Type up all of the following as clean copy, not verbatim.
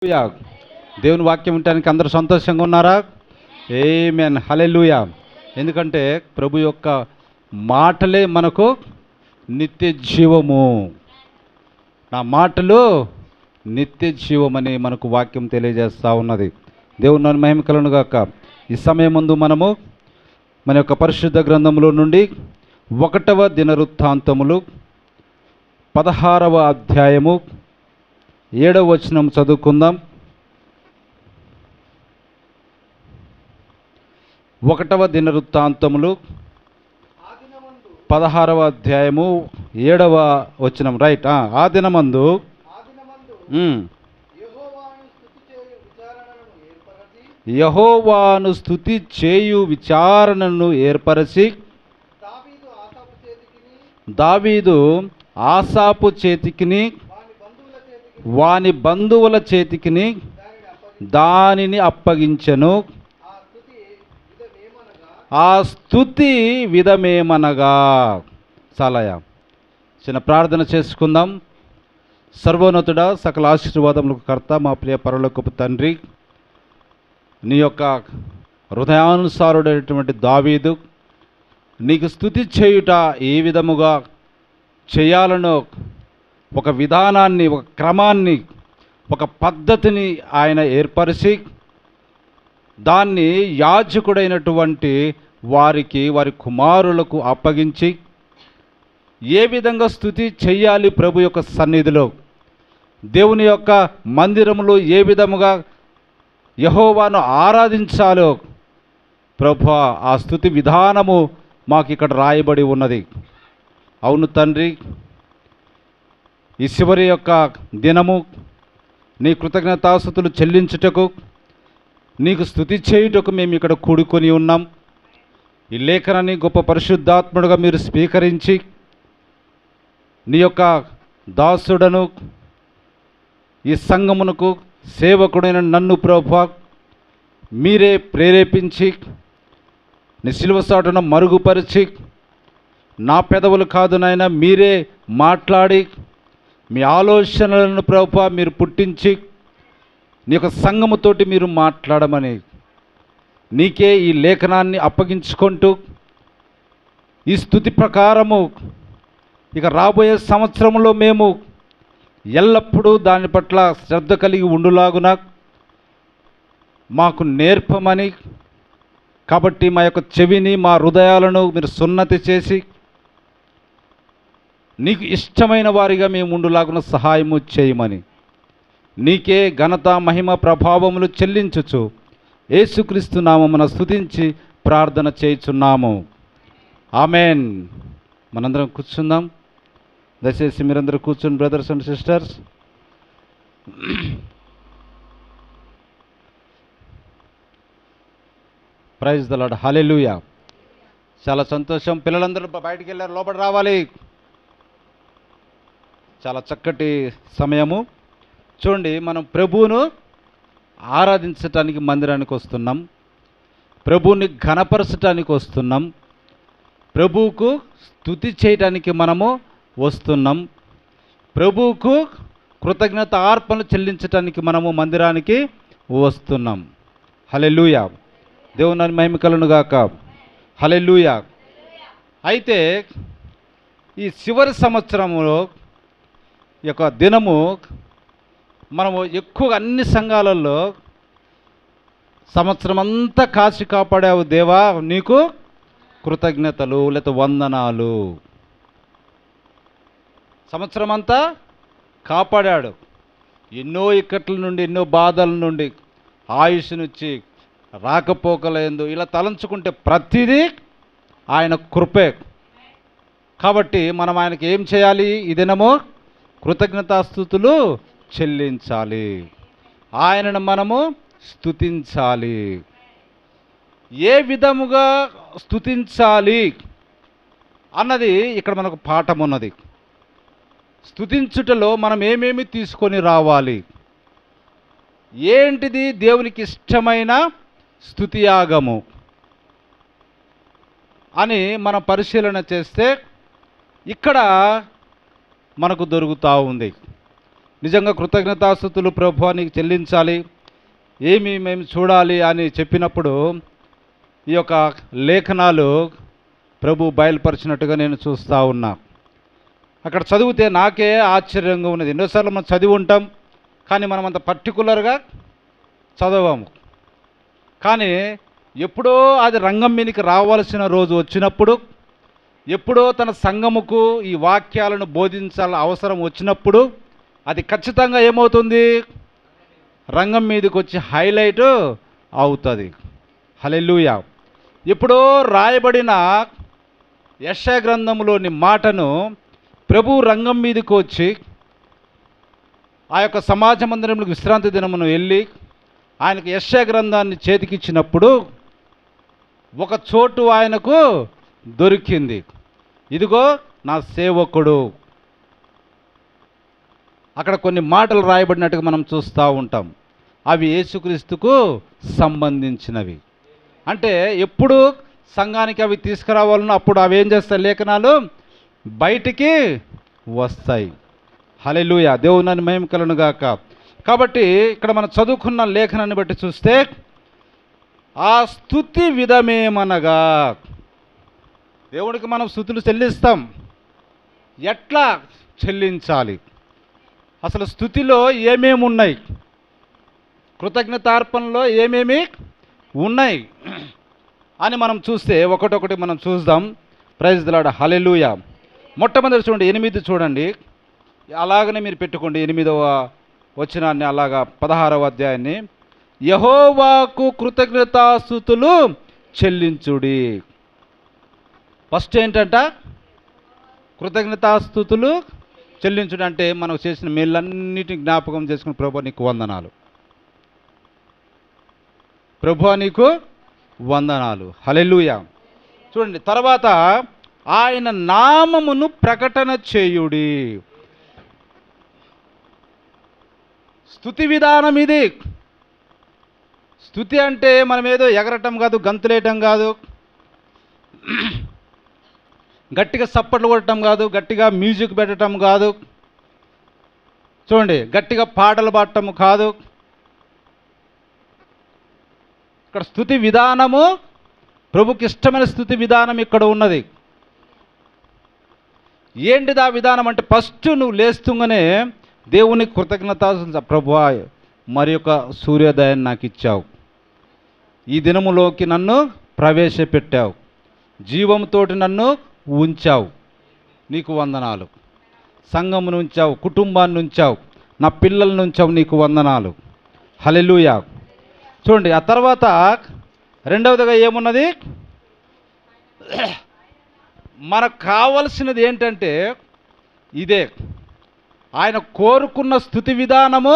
హల్లెలూయా. దేవుని వాక్యం వినటానికి అందరూ సంతోషంగా ఉన్నారా? ఆమేన్. హల్లెలూయా. ఎందుకంటే ప్రభు యొక్క మాటలే మనకు నిత్య జీవము. నా మాటలు నిత్య జీవమని మనకు వాక్యం తెలియజేస్తూ ఉన్నది. దేవుని నామమునకు మహిమ కలుగును గాక. ఈ సమయం ముందు మనము మన యొక్క పరిశుద్ధ గ్రంథంలో నుండి 1వ దినవృత్తాంతములు 16వ అధ్యాయము 7వ వచనం చదువుకుందాం. 1వ దినవృత్తాంతములు 16వ అధ్యాయము 7వ వచనం. రైట్. ఆ దినమందు యెహోవాను స్తుతి చేయు విచారణను ఏర్పరచి దావీదు ఆసాపు చేతికిని వాని బంధువుల చేతికిని దానిని అప్పగించెను. ఆ స్తుతి విధమేమనగా. చాలయా, చిన్న ప్రార్థన చేసుకుందాం. సర్వోన్నతుడా, సకల ఆశీర్వాదములకు కర్త, మా ప్రియ పరలోకపు తండ్రి, నీ యొక్క హృదయానుసారుడైనటువంటి దావీదు నీకు స్తుతి చేయుట ఏ విధముగా చేయాలనో ఒక విధానాన్ని, ఒక క్రమాన్ని, ఒక పద్ధతిని ఆయన ఏర్పరిచి దాన్ని యాజకుడైనటువంటి వారి కుమారులకు అప్పగించి ఏ విధంగా స్తుతి చెయ్యాలి ప్రభు యొక్క సన్నిధిలో, దేవుని యొక్క మందిరంలో ఏ విధముగా యెహోవాను ఆరాధించాలో ప్రభు ఆ స్తుతి విధానము మాకు ఇక్కడ రాయబడి ఉన్నది. అవును తండ్రి, ఈ చివరి యొక్క దినము నీ కృతజ్ఞతాస్తుతులు చెల్లించుటకు, నీకు స్తుతి చేయుటకు మేము ఇక్కడ కూడుకొని ఉన్నాం. ఈ లేఖనాన్ని గొప్ప పరిశుద్ధాత్ముడుగా మీరు స్వీకరించి నీ యొక్క దాసుడను, ఈ సంఘమునకు సేవకుడైన నన్ను ప్రభువా మీరే ప్రేరేపించి నీ శిలువ సాటున మరుగుపరిచి, నా పెదవులు కాదు నాయన, మీరే మాట్లాడి మీ ఆలోచనలను ప్రభువా మీరు పుట్టించి నీ యొక్క సంఘముతోటి మీరు మాట్లాడమని నీకే ఈ లేఖనాన్ని అప్పగించుకుంటూ ఈ స్తుతి ప్రకారము ఇక రాబోయే సంవత్సరంలో మేము ఎల్లప్పుడూ దాని పట్ల శ్రద్ధ కలిగి ఉండులాగున మాకు నేర్పమని, కాబట్టి మా యొక్క చెవిని, మా హృదయాలను మీరు సున్నతి చేసి నీకు ఇష్టమైన వారిగా మేము ఉండులాగున సహాయము చేయమని నీకే ఘనత, మహిమ, ప్రభావములు చెల్లించుచు యేసుక్రీస్తు నామమున స్తుతించి ప్రార్థన చేయుచున్నాము. ఆమెన్. మనందరం కూర్చుందాం. దయచేసి మీరందరూ కూర్చుని brothers and sisters. Praise the Lord. Hallelujah. చాలా సంతోషం. పిల్లలందరూ బయటికి వెళ్ళారు, లోపల రావాలి. చాలా చక్కటి సమయము. చూడండి, మనం ప్రభువును ఆరాధించటానికి మందిరానికి వస్తున్నాం, ప్రభువుని ఘనపరచటానికి వస్తున్నాం, ప్రభువుకు స్తుతి చేయటానికి మనము వస్తున్నాం, ప్రభువుకు కృతజ్ఞత అర్పణలు చెల్లించటానికి మనము మందిరానికి వస్తున్నాం. హల్లెలూయా. దేవుని మహిమ కలుగును గాక. హల్లెలూయా. అయితే ఈ చివరి సంవత్సరంలో యొక్క దినము మనము ఎక్కువగా అన్ని సంఘాలలో సంవత్సరం అంతా కాచి కాపాడావు దేవా, నీకు కృతజ్ఞతలు లేకపోతే వందనాలు. సంవత్సరం అంతా కాపాడాడు, ఎన్నో ఇక్కట్ల నుండి, ఎన్నో బాధల నుండి, ఆయుష్నుచ్చి, రాకపోకలేదు. ఇలా తలంచుకుంటే ప్రతిదీ ఆయన కృపే. కాబట్టి మనం ఆయనకి ఏం చేయాలి? ఈ దినము కృతజ్ఞతాస్తుతులు చెల్లించాలి, ఆయనను మనము స్తుతించాలి. ఏ విధముగా స్తుతించాలి అన్నది ఇక్కడ మనకు పాఠం ఉన్నది. స్తుతించుటలో మనం ఏమేమి తీసుకొని రావాలి, ఏంటిది దేవునికి ఇష్టమైన స్తుతియాగము అని మనం పరిశీలన చేస్తే ఇక్కడ మనకు దొరుకుతూ ఉంది. నిజంగా కృతజ్ఞతాస్తుతులు ప్రభువా నీకు చెల్లించాలి, ఏమి మేము చూడాలి అని చెప్పినప్పుడు ఈ యొక్క లేఖనాలు ప్రభు బయలుపరిచినట్టుగా నేను చూస్తూ ఉన్నా. అక్కడ చదివితే నాకే ఆశ్చర్యంగా ఉన్నది. ఎన్నోసార్లు మనం చదివి ఉంటాం, కానీ మనం అంత పర్టికులర్గా చదవము. కానీ ఎప్పుడో అది రంగం మీదకి రావాల్సిన రోజు వచ్చినప్పుడు, ఎప్పుడో తన సంఘముకు ఈ వాక్యాలను బోధించాలని అవసరం వచ్చినప్పుడు అది ఖచ్చితంగా ఏమవుతుంది, రంగం మీదకి వచ్చి హైలైట్ అవుతుంది. హల్లెలూయా. ఎప్పుడో రాయబడిన యెషయా గ్రంథంలోని మాటను ప్రభు రంగం మీదకి వచ్చి ఆ యొక్క సమాజ మందిరంలోకి విశ్రాంతి దినమును వెళ్ళి ఆయనకు యెషయా గ్రంథాన్ని చేతికిచ్చినప్పుడు ఒక చోటు ఆయనకు దొరికింది. ఇదిగో నా సేవకుడు. అక్కడ కొన్ని మాటలు రాయబడినట్టుగా మనం చూస్తూ ఉంటాం. అవి యేసుక్రీస్తుకు సంబంధించినవి. అంటే ఎప్పుడు సంఘానికి అవి తీసుకురావాలనో అప్పుడు అవి ఏం చేస్తాయి, లేఖనాలు బయటికి వస్తాయి. హల్లెలూయా. దేవుని మహిమ కలుగును గాక. కాబట్టి ఇక్కడ మనం చదువుకున్న లేఖనాన్ని బట్టి చూస్తే ఆ స్తుతి విధమేమనగా, దేవుడికి మనం స్తుతులు చెల్లిస్తాం. ఎట్లా చెల్లించాలి, అసలు స్తుతిలో ఏమేమి ఉన్నాయి, కృతజ్ఞతార్పణలో ఏమేమి ఉన్నాయి అని మనం చూస్తే ఒకటొకటి మనం చూద్దాం. Praise the Lord. హల్లెలూయా. మొట్టమొదటి చూడండి, 8 చూడండి. అలాగనే మీరు పెట్టుకోండి 8వ వచనాన్ని, అలాగా 16వ అధ్యాయాన్ని. యెహోవాకు కృతజ్ఞతాస్తుతులు చెల్లించుడి. ఫస్ట్ ఏంటంట, కృతజ్ఞతాస్తుతులు చెల్లించుడు. అంటే మనకు చేసిన మేళ్ళన్నిటిని జ్ఞాపకం చేసుకుని ప్రభువా నీకు వందనాలు, ప్రభువా నీకు వందనాలు. హల్లెలూయా. చూడండి, తర్వాత ఆయన నామమును ప్రకటన చేయుడి. స్తుతి విధానం ఇది. స్తుతి అంటే మనం ఏదో ఎగరటం కాదు, గంతులేయటం కాదు, గట్టిగా సప్పట్లు కొట్టడం కాదు, గట్టిగా మ్యూజిక్ పెట్టడం కాదు, చూడండి గట్టిగా పాటలు పాడటం కాదు. ఇక్కడ స్తుతి విధానము, ప్రభుకి ఇష్టమైన స్థుతి విధానం ఇక్కడ ఉన్నది. ఏంటిది ఆ విధానం అంటే, ఫస్ట్ నువ్వు లేస్తుంగానే దేవునికి కృతజ్ఞత, ప్రభువా మరి యొక్క సూర్యోదయాన్ని నాకు ఇచ్చావు, ఈ దినములోకి నన్ను ప్రవేశపెట్టావు, జీవంతోటి నన్ను ఉంచావు, నీకు వందనాలు. సంఘమును ఉంచావు, కుటుంబాన్ని ఉంచావు, నా పిల్లలను ఉంచావు, నీకు వందనాలు. హల్లెలూయా. చూడండి, ఆ తర్వాత రెండవదిగా ఏమున్నది, మనకు కావలసినది ఏంటంటే ఇదే, ఆయన కోరుకున్న స్తుతి విధానము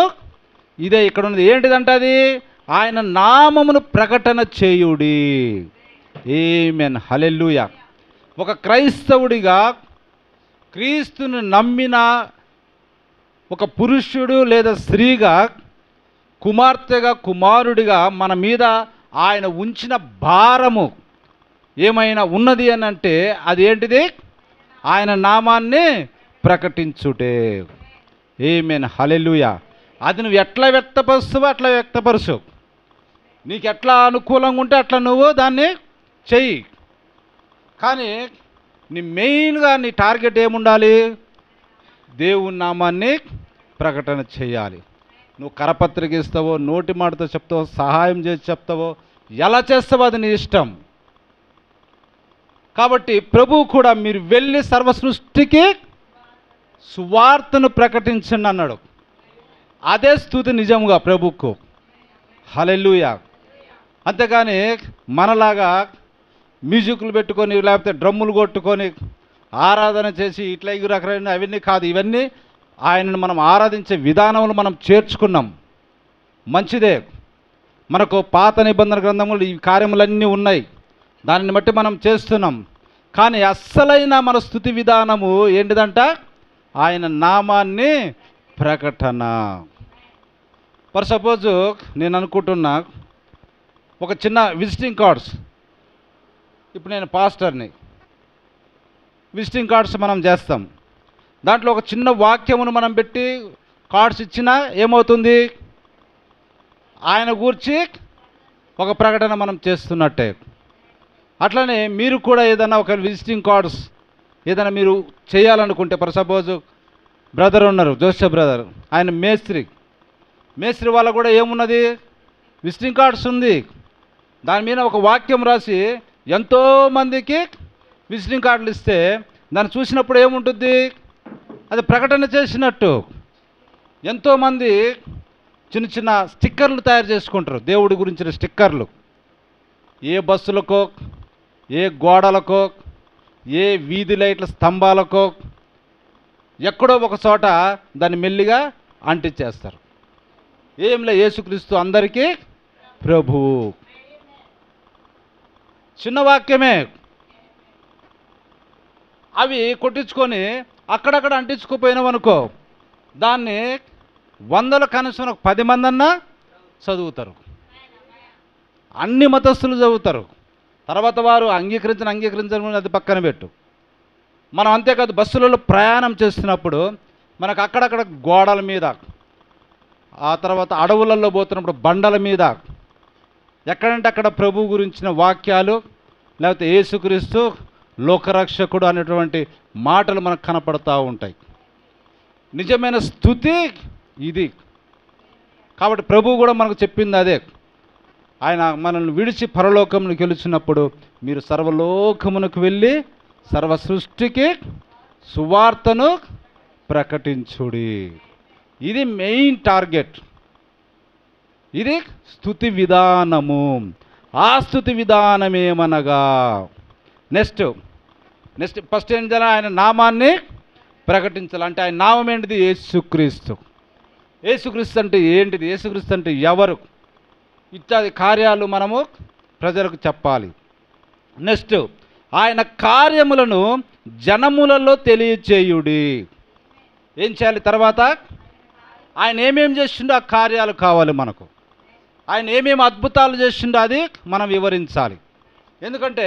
ఇదే ఇక్కడ ఉన్నది. ఏంటిదంటే అది ఆయన నామమును ప్రకటన చేయుడి. ఆమేన్. హల్లెలూయా. ఒక క్రైస్తవుడిగా, క్రీస్తుని నమ్మిన ఒక పురుషుడు లేదా స్త్రీగా, కుమార్తెగా, కుమారుడిగా మన మీద ఆయన ఉంచిన భారము ఏమైనా ఉన్నది అని అంటే అది ఏంటిది, ఆయన నామాన్ని ప్రకటించుటే. ఆమేన్. హల్లెలూయా. అది నువ్వు ఎట్లా వ్యక్తపరుస్తావో అట్లా వ్యక్తపరచు, నీకు ఎట్లా అనుకూలంగా ఉంటే అట్లా నువ్వు దాన్ని చెయ్యి. కానీ నీ మెయిన్గా నీ టార్గెట్ ఏముండాలి, దేవుని నామాన్ని ప్రకటన చేయాలి. నువ్వు కరపత్రిక ఇస్తావో, నోటి మాటతో చెప్తావో, సహాయం చేసి చెప్తావో, ఎలా చేస్తావో అది నీ ఇష్టం. కాబట్టి ప్రభువు కూడా మీరు వెళ్ళి సర్వ సృష్టికి సువార్తను ప్రకటించండి అన్నాడు. అదే స్తుతి నిజంగా ప్రభువుకు. హల్లెలూయా. అంతేగాని మనలాగా మ్యూజిక్లు పెట్టుకొని లేకపోతే డ్రమ్ములు కొట్టుకొని ఆరాధన చేసి ఇట్లా రకరకాల అవన్నీ కాదు. ఇవన్నీ ఆయనను మనం ఆరాధించే విధానంలో మనం చేర్చుకున్నాం, మంచిదే. మనకు పాత నిబంధన గ్రంథములు ఈ కార్యములన్నీ ఉన్నాయి, దానిని బట్టి మనం చేస్తున్నాం. కానీ అస్సలైన మన స్తుతి విధానము ఏంటిదంట, ఆయన నామాన్ని ప్రకటన. ఫర్ సపోజ్ నేను అనుకుంటున్నా, ఒక చిన్న విజిటింగ్ కార్డ్స్, ఇప్పుడు నేను పాస్టర్ని, విజిటింగ్ కార్డ్స్ మనం చేస్తాం, దాంట్లో ఒక చిన్న వాక్యమును మనం పెట్టి కార్డ్స్ ఇచ్చినా ఏమవుతుంది? ఆయన గూర్చి ఒక ప్రకటన మనం చేస్తున్నట్టే. అట్లనే మీరు కూడా ఏదైనా ఒక విజిటింగ్ కార్డ్స్ ఏదైనా మీరు చేయాలనుకుంటే, ఫర్ సపోజ్ బ్రదర్ ఉన్నారు, జోసెఫ్ బ్రదర్, ఆయన మేస్త్రి వాళ్ళ కూడా ఏమున్నది? విజిటింగ్ కార్డ్స్ ఉంది. దాని మీద ఒక వాక్యం రాసి ఎంతోమందికి విజిటింగ్ కార్డులు ఇస్తే దాన్ని చూసినప్పుడు ఏముంటుంది? అది ప్రకటన చేసినట్టు. ఎంతోమంది చిన్న చిన్న స్టిక్కర్లు తయారు చేసుకుంటారు, దేవుడి గురించిన స్టిక్కర్లు. ఏ బస్సులకో, ఏ గోడలకో, ఏ వీధి లైట్ల స్తంభాలకో ఎక్కడో ఒక చోట దాన్ని మెల్లిగా అంటించేస్తారు. ఏంలే, యేసుక్రీస్తు అందరికీ ప్రభువు. చిన్న వాక్యమే. అవి కొట్టించుకొని అక్కడక్కడ అంటించుకుపోయినామనుకో, దాన్ని వందల కనీసం 10 మంది అన్నా చదువుతారు. అన్ని మతస్థులు చదువుతారు. తర్వాత వారు అంగీకరించని అది పక్కన పెట్టు. మనం అంతేకాదు, బస్సులలో ప్రయాణం చేస్తున్నప్పుడు మనకు అక్కడక్కడ గోడల మీద, ఆ తర్వాత అడవులలో పోతున్నప్పుడు బండల మీద ఎక్కడంటే అక్కడ ప్రభు గురించిన వాక్యాలు, లేకపోతే యేసుక్రీస్తు లోకరక్షకుడు అనేటువంటి మాటలు మనకు కనపడతా ఉంటాయి. నిజమైన స్తుతి ఇది. కాబట్టి ప్రభువు కూడా మనకు చెప్పింది అదే. ఆయన మనల్ని విడిచి పరలోకమును గెలిచినప్పుడు మీరు సర్వలోకమునకు వెళ్ళి సర్వ సృష్టికి సువార్తను ప్రకటించుడి. ఇది మెయిన్ టార్గెట్. ఇది స్తుతి విధానము. ఆ స్తుతి విధానమేమనగా నెక్స్ట్ ఫస్ట్ ఏం చేయాలి? ఆయన నామాన్ని ప్రకటించాలి. అంటే ఆయన నామం ఏంటిది? యేసుక్రీస్తు. యేసుక్రీస్తు అంటే ఏంటిది? యేసుక్రీస్తు అంటే ఎవరు? ఇత్యాది కార్యాలు మనము ప్రజలకు చెప్పాలి. నెక్స్ట్ ఆయన కార్యములను జనములలో తెలియచేయుడి. ఏం చేయాలి? తర్వాత ఆయన ఏమేం చేసిండో ఆ కార్యాలు కావాలి మనకు. ఆయన ఏమేమి అద్భుతాలు చేసిండో అది మనం వివరించాలి. ఎందుకంటే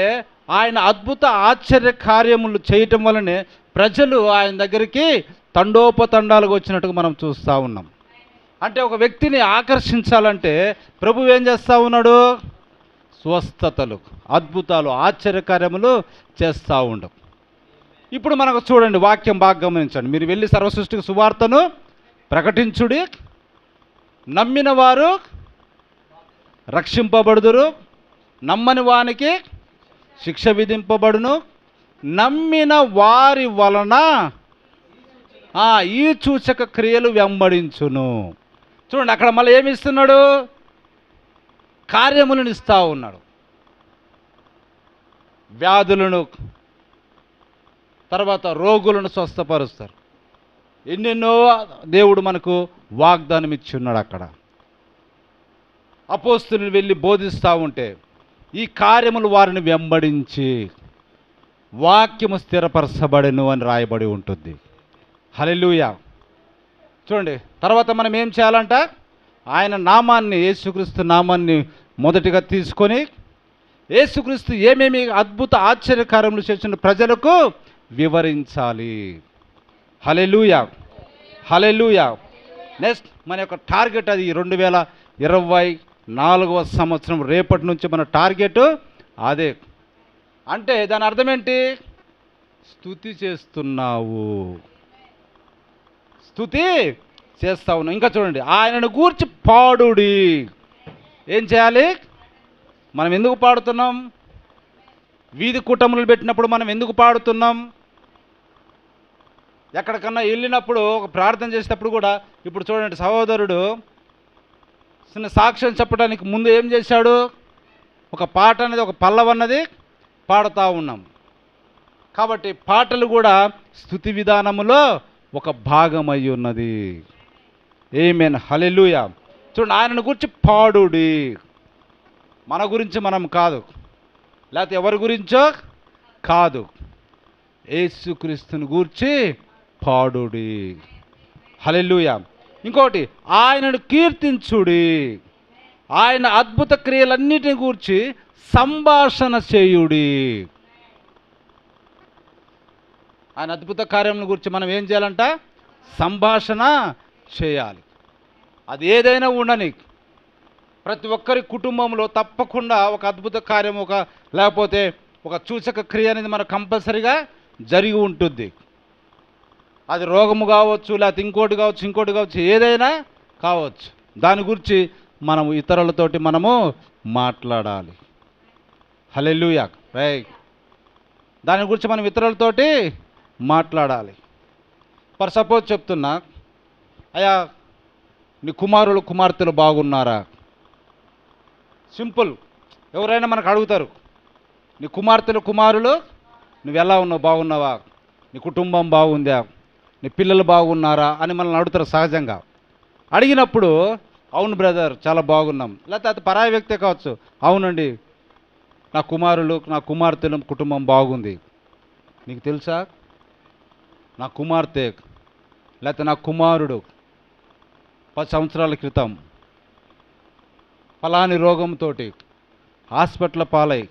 ఆయన అద్భుత ఆశ్చర్య కార్యములు చేయటం వల్లనే ప్రజలు ఆయన దగ్గరికి తండోపతండాలుగా వచ్చినట్టుగా మనం చూస్తూ ఉన్నాం. అంటే ఒక వ్యక్తిని ఆకర్షించాలంటే ప్రభువు ఏం చేస్తూ ఉన్నాడు? స్వస్థతలు, అద్భుతాలు, ఆశ్చర్యకార్యములు చేస్తూ ఉండవు. ఇప్పుడు మనకు చూడండి, వాక్యం బాగా గమనించండి. మీరు వెళ్ళి సర్వసృష్టికి సువార్తను ప్రకటించుడి, నమ్మిన వారు రక్షింపబడుదురు, నమ్మని వానికి శిక్ష విధింపబడును, నమ్మిన వారి వలన ఈ సూచక క్రియలు వెంబడించును. చూడండి, అక్కడ మళ్ళీ ఏమి ఇస్తున్నాడు? కార్యములను ఇస్తూ ఉన్నాడు. వ్యాధులను, తర్వాత రోగులను స్వస్థపరుస్తారు. ఎన్నెన్నో దేవుడు మనకు వాగ్దానం ఇచ్చి ఉన్నాడు. అక్కడ అపోస్తలులు వెళ్ళి బోధిస్తూ ఉంటే ఈ కార్యములు వారిని వెంబడించి వాక్యము స్థిరపరచబడెను అని రాయబడి ఉంటుంది. హల్లెలూయా. చూడండి, తర్వాత మనం ఏం చేయాలంట? ఆయన నామాన్ని, యేసుక్రీస్తు నామాన్ని మొదటిగా తీసుకొని యేసుక్రీస్తు ఏమేమి అద్భుత ఆశ్చర్యకార్యములు చేసిన ప్రజలకు వివరించాలి. హల్లెలూయా, హల్లెలూయా. నెక్స్ట్ మన యొక్క టార్గెట్ అది 2024వ సంవత్సరం. రేపటి నుంచి మన టార్గెట్ అదే. అంటే దాని అర్థం ఏంటి? స్తుతి చేస్తున్నావు, స్తుతి చేస్తా ఉన్నావు. ఇంకా చూడండి, ఆయనను గూర్చి పాడుడి. ఏం చేయాలి? మనం ఎందుకు పాడుతున్నాం? వీధి కూటములు పెట్టినప్పుడు మనం ఎందుకు పాడుతున్నాం? ఎక్కడికన్నా వెళ్ళినప్పుడు ఒక ప్రార్థన చేసేటప్పుడు కూడా, ఇప్పుడు చూడండి, సహోదరుడు చిన్న సాక్ష్యం చెప్పడానికి ముందు ఏం చేశాడు? ఒక పాట అనేది, ఒక పల్లవి అన్నది పాడుతూ ఉన్నాం. కాబట్టి పాటలు కూడా స్తుతి విధానములో ఒక భాగం అయి ఉన్నది. ఆమేన్, హల్లెలూయా. చూడండి, ఆయనను గురించి పాడుడి. మన గురించి మనం కాదు, లేకపోతే ఎవరి గురించో కాదు, యేసుక్రీస్తుని గూర్చి పాడుడి. హల్లెలూయా. ఇంకోటి, ఆయనను కీర్తించుడి. ఆయన అద్భుత క్రియలన్నిటిని గూర్చి సంభాషణ చేయుడి. ఆయన అద్భుత కార్యముల గురించి మనం ఏం చేయాలంట? సంభాషణ చేయాలి. అది ఏదైనా ఉండని, ప్రతి ఒక్కరి కుటుంబంలో తప్పకుండా ఒక అద్భుత కార్యం, లేకపోతే ఒక సూచక క్రియ అనేది మనకు కంపల్సరీగా జరిగి ఉంటుంది. అది రోగము కావచ్చు, లేకపోతే ఇంకోటి కావచ్చు, ఏదైనా కావచ్చు. దాని గురించి మనము ఇతరులతోటి మనము మాట్లాడాలి. హల్లెలూయా. రైట్. దాని గురించి మనం ఇతరులతోటి మాట్లాడాలి. ఫర్ సపోజ్ చెప్తున్నా, అయ్యా నీ కుమారులు కుమార్తెలు బాగున్నారా? సింపుల్. ఎవరైనా మనకు అడుగుతారు, నీ కుమార్తెలు కుమారులు నువ్వు ఎలా ఉన్నావు, బాగున్నావా, నీ కుటుంబం బాగుందా, నీ పిల్లలు బాగున్నారా అని మనల్ని అడుగుతారు సహజంగా. అడిగినప్పుడు అవును బ్రదర్ చాలా బాగున్నాం, లేకపోతే అది పరాయి వ్యక్తే కావచ్చు, అవునండి నా కుమారులు నా కుమార్తెలు కుటుంబం బాగుంది. నీకు తెలుసా, నా కుమార్తె లేకపోతే నా కుమారుడు 10 సంవత్సరాల క్రితం ఫలాని రోగంతో హాస్పిటల్ పాలై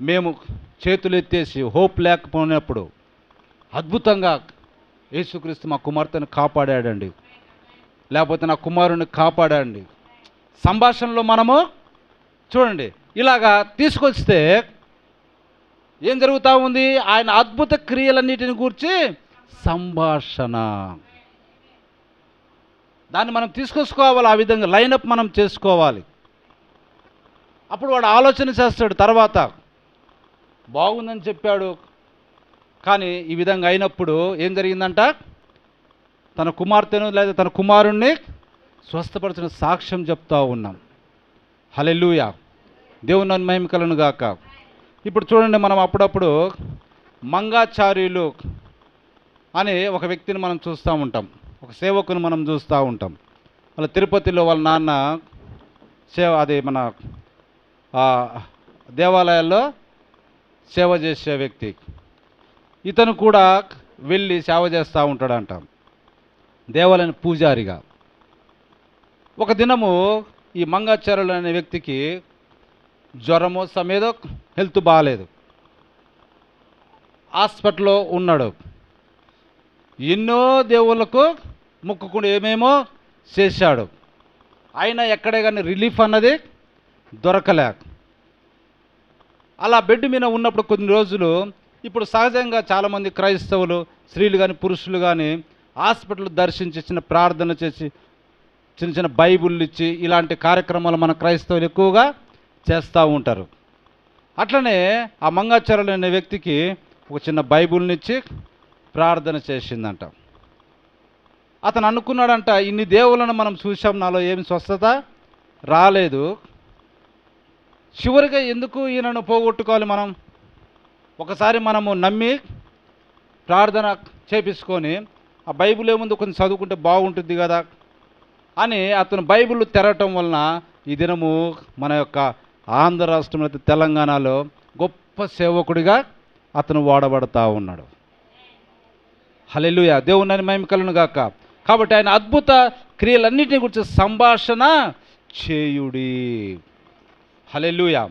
మేము చేతులు ఎత్తేసి హోప్ లేకపోయినప్పుడు అద్భుతంగా యేసుక్రీస్తు మా కుమార్తెను కాపాడాడండి, లేకపోతే నా కుమారుని కాపాడండి. సంభాషణలో మనము చూడండి ఇలాగా తీసుకొస్తే ఏం జరుగుతూ ఉంది, ఆయన అద్భుత క్రియలన్నిటిని గూర్చి సంభాషణ. దాన్ని మనం తీసుకొచ్చుకోవాలి, ఆ విధంగా లైనప్ మనం చేసుకోవాలి. అప్పుడు వాడు ఆలోచన చేస్తాడు, తర్వాత బాగుందని చెప్పాడు కానీ ఈ విధంగా అయినప్పుడు ఏం జరిగిందంట, తన కుమార్తెను లేదా తన కుమారుణ్ణి స్వస్థపరిచిన సాక్ష్యం చెప్తా ఉన్నాం. హల్లెలూయా. దేవుని మహిమ కలుగును గాక. ఇప్పుడు చూడండి, మనం అప్పుడప్పుడు మంగాచార్యులు అనే ఒక వ్యక్తిని మనం చూస్తూ ఉంటాం, ఒక సేవకుని మనం చూస్తూ ఉంటాం. వాళ్ళ తిరుపతిలో వాళ్ళ నాన్న అది మన దేవాలయాల్లో సేవ చేసే వ్యక్తి. ఇతను కూడా వెళ్ళి సేవ చేస్తూ ఉంటాడంట దేవాలయం పూజారిగా. ఒక దినము ఈ మంగాచార్యులు అనే వ్యక్తికి జ్వరమో సమేదో హెల్త్ బాగాలేదు, హాస్పిటల్లో ఉన్నాడు. ఎన్నో దేవుళ్ళకు మొక్కుకుండా ఏమేమో చేశాడు, అయినా ఎక్కడే కానీ రిలీఫ్ అన్నది దొరకలేక అలా బెడ్ మీద ఉన్నప్పుడు కొన్ని రోజులు, ఇప్పుడు సహజంగా చాలామంది క్రైస్తవులు స్త్రీలు కానీ పురుషులు కానీ హాస్పిటల్ దర్శించి చిన్న ప్రార్థన చేసి చిన్న చిన్న బైబుల్ ఇచ్చి ఇలాంటి కార్యక్రమాలు మన క్రైస్తవులు ఎక్కువగా చేస్తూ ఉంటారు. అట్లనే ఆ మంగాచార్యులు అనే వ్యక్తికి ఒక చిన్న బైబుల్ని ఇచ్చి ప్రార్థన చేసిందంట. అతను అనుకున్నాడంట, ఇన్ని దేవుళ్ళను మనం చూసాం, నాలో ఏమి స్వస్థత రాలేదు, చివరిగా ఎందుకు ఈయనను పోగొట్టుకోవాలి మనం, ఒకసారి మనము నమ్మి ప్రార్థన చేపించుకొని ఆ బైబిల్ ఏముందో కొంచెం చదువుకుంటే బాగుంటుంది కదా అని అతను బైబిల్ తెరవటం వలన ఈ దినము మన యొక్క ఆంధ్ర రాష్ట్రంలో తెలంగాణలో గొప్ప సేవకుడిగా అతను వాడబడతా ఉన్నాడు. హల్లెలూయా. దేవుని మహిమ కలుగును గాక. కాబట్టి ఆయన అద్భుత క్రియలన్నిటిని గురించి సంభాషణ చేయుడి. హల్లెలూయా.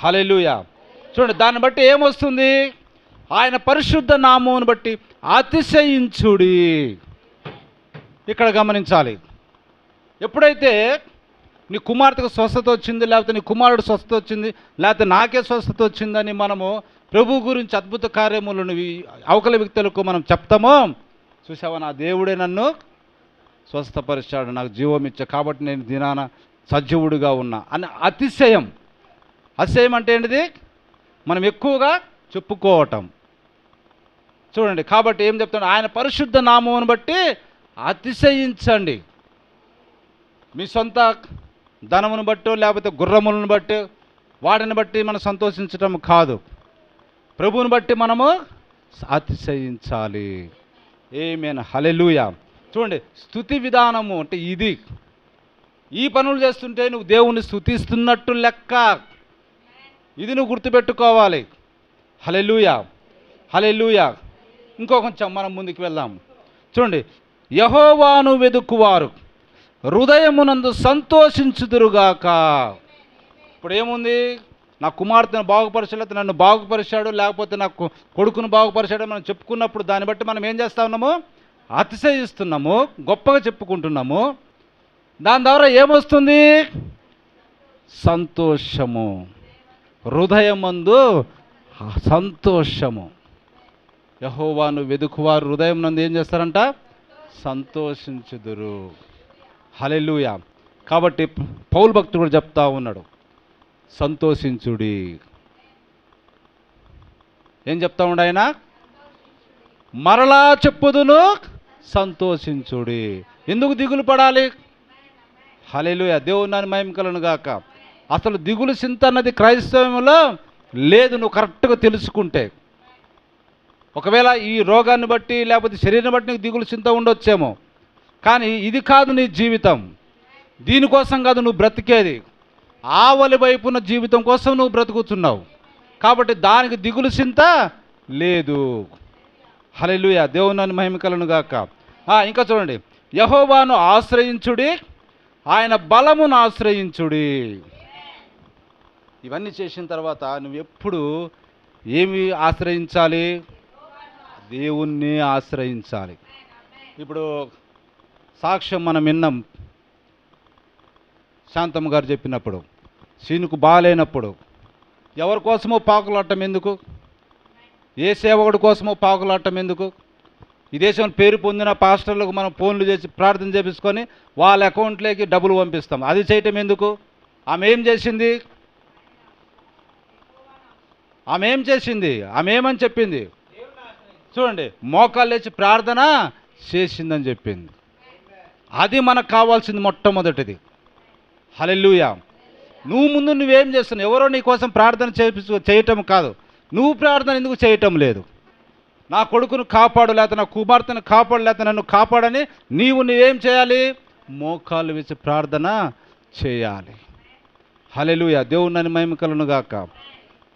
హల్లెలూయా. చూడండి, దాన్ని బట్టి ఏమొస్తుంది, ఆయన పరిశుద్ధ నామమును బట్టి అతిశయించుడి. ఇక్కడ గమనించాలి, ఎప్పుడైతే నీ కుమార్తెకు స్వస్థత వచ్చింది, లేకపోతే నీ కుమారుడు స్వస్థత వచ్చింది, లేకపోతే నాకే స్వస్థత వచ్చిందని మనము ప్రభు గురించి అద్భుత కార్యములను అవకల వ్యక్తులకు మనం చెప్తామో, చూసావా నా దేవుడే నన్ను స్వస్థపరిచాడు, నాకు జీవం ఇచ్చా, కాబట్టి నేను దినాన సజీవుడిగా ఉన్నా అని అతిశయం. అతిశయం అంటే ఏంటిది, మనం ఎక్కువగా చెప్పుకోవటం. చూడండి, కాబట్టి ఏం చెప్తాడు, ఆయన పరిశుద్ధ నామమును బట్టి అతిశయించండి. మీ సొంత ధనమును బట్టో లేకపోతే గుర్రములను బట్టి వాటిని బట్టి మనం సంతోషించటం కాదు, ప్రభువుని బట్టి మనము అతిశయించాలి. ఆమేన్. హల్లెలూయా. చూడండి, స్తుతి విధానము అంటే ఇది. ఈ పనులు చేస్తుంటే నువ్వు దేవుణ్ణి స్తుతిస్తున్నట్టు లెక్క. ఇది నువ్వు గుర్తుపెట్టుకోవాలి. హల్లెలూయా. హల్లెలూయా. ఇంకో కొంచెం మనం ముందుకు వెళ్దాం. చూడండి, యెహోవాను వెదుకువారు హృదయమునందు సంతోషించుదురుగాక. ఇప్పుడు ఏముంది, నా కుమార్తెను బాగుపరిచాడు, నన్ను బాగుపరిచాడు, లేకపోతే నా కొడుకును బాగుపరిచాడు మనం చెప్పుకున్నప్పుడు దాన్ని బట్టి మనం ఏం చేస్తూ ఉన్నాము, అతిశయిస్తున్నాము, గొప్పగా చెప్పుకుంటున్నాము. దాని ద్వారా ఏమొస్తుంది? సంతోషము. హృదయమందు సంతోషము. యెహోవాను వెదుకువారు హృదయం నందు ఏం చేస్తారంట? సంతోషించుదురు. హల్లెలూయా. కాబట్టి పౌలు భక్తుడు కూడా చెప్తా ఉన్నాడు, సంతోషించుడి. ఏం చెప్తా ఉండ ఆయన? మరలా చెప్పుదును, సంతోషించుడి. ఎందుకు దిగులు పడాలి? హల్లెలూయా. దేవుని మహిమ కలుగును గాక. అసలు దిగులు చింత అన్నది క్రైస్తవంలో లేదు, నువ్వు కరెక్ట్గా తెలుసుకుంటే. ఒకవేళ ఈ రోగాన్ని బట్టి లేకపోతే శరీరాన్ని బట్టి నీకు దిగులు చింత ఉండొచ్చేమో, కానీ ఇది కాదు నీ జీవితం. దీనికోసం కాదు నువ్వు బ్రతికేది, ఆవలి వైపున జీవితం కోసం నువ్వు బ్రతుకుతున్నావు. కాబట్టి దానికి దిగులు చింత లేదు. హల్లెలూయా. దేవుని మహిమ కలుగును గాక. ఇంకా చూడండి, యెహోవాను ఆశ్రయించుడి, ఆయన బలమును ఆశ్రయించుడి. ఇవన్నీ చేసిన తర్వాత నువ్వు ఎప్పుడు ఏమి ఆశ్రయించాలి? దేవుణ్ణి ఆశ్రయించాలి. ఇప్పుడు సాక్ష్యం మనం విన్నాం, శాంతమ్మ గారు చెప్పినప్పుడు, సీనుకు బాగాలేనప్పుడు ఎవరి కోసమో పాకులాడటం ఎందుకు? ఏ సేవకుడి కోసమో పాకులాడటం ఎందుకు? ఈ దేశంలో పేరు పొందిన పాస్టర్లకు మనం ఫోన్లు చేసి ప్రార్థన చేపించుకొని వాళ్ళ అకౌంట్లోకి డబ్బులు పంపిస్తాం. అది చేయటం ఎందుకు? ఆమె ఏం చేసింది? ఆమె ఏమని చెప్పింది? చూడండి, మోకాళ్ళు లేచి ప్రార్థన చేసిందని చెప్పింది. అది మనకు కావాల్సింది మొట్టమొదటిది. హల్లెలూయా. నువ్వేం చేస్తున్నావు? ఎవరో నీ కోసం ప్రార్థన చేయటం కాదు, నువ్వు ప్రార్థన ఎందుకు చేయటం లేదు? నా కొడుకును కాపాడు, లేకపోతే నా కుమార్తెను కాపాడు, లేకపోతే నన్ను కాపాడని నువ్వేం చేయాలి? మోకాళ్ళు వేసి ప్రార్థన చేయాలి. హల్లెలూయా. దేవుని మహిమ కలుగును గాక.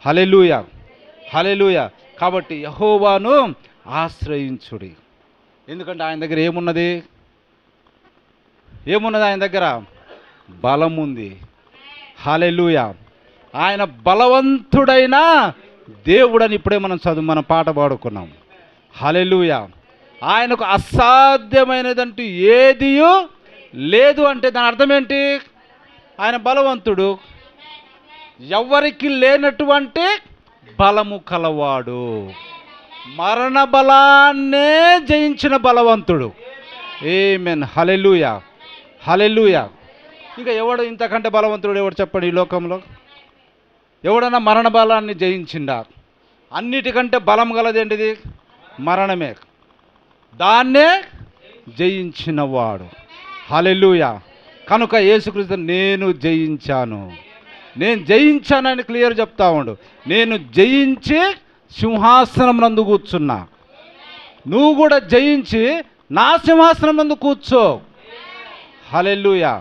హల్లెలూయా. హల్లెలూయా. కాబట్టి యెహోవాను ఆశ్రయించుడి. ఎందుకంటే ఆయన దగ్గర ఏమున్నది? ఆయన దగ్గర బలం ఉంది. హల్లెలూయా. ఆయన బలవంతుడైన దేవుడని ఇప్పుడే మనం పాట పాడుకున్నాం. హల్లెలూయా. ఆయనకు అసాధ్యమైనదంటూ ఏదియూ లేదు అంటే దాని అర్థం ఏంటి? ఆయన బలవంతుడు, ఎవరికి లేనటువంటి బలము కలవాడు, మరణ బలాన్నే జయించిన బలవంతుడు. ఆమేన్. హల్లెలూయా. హల్లెలూయా. ఇంకా ఎవడు ఇంతకంటే బలవంతుడు ఎవడు చెప్పండి ఈ లోకంలో? ఎవడన్నా మరణ బలాన్ని జయించిండా? అన్నిటికంటే బలం గలదేంటిది? మరణమే. దాన్నే జయించినవాడు. హల్లెలూయా. కనుక యేసుక్రీస్తు నేను జయించానని క్లియర్ చెప్తా ఉండు. నేను జయించి సింహాసనం నందు కూర్చున్నా, నువ్వు కూడా జయించి నా సింహాసనం నందు కూర్చో. హల్లెలూయా.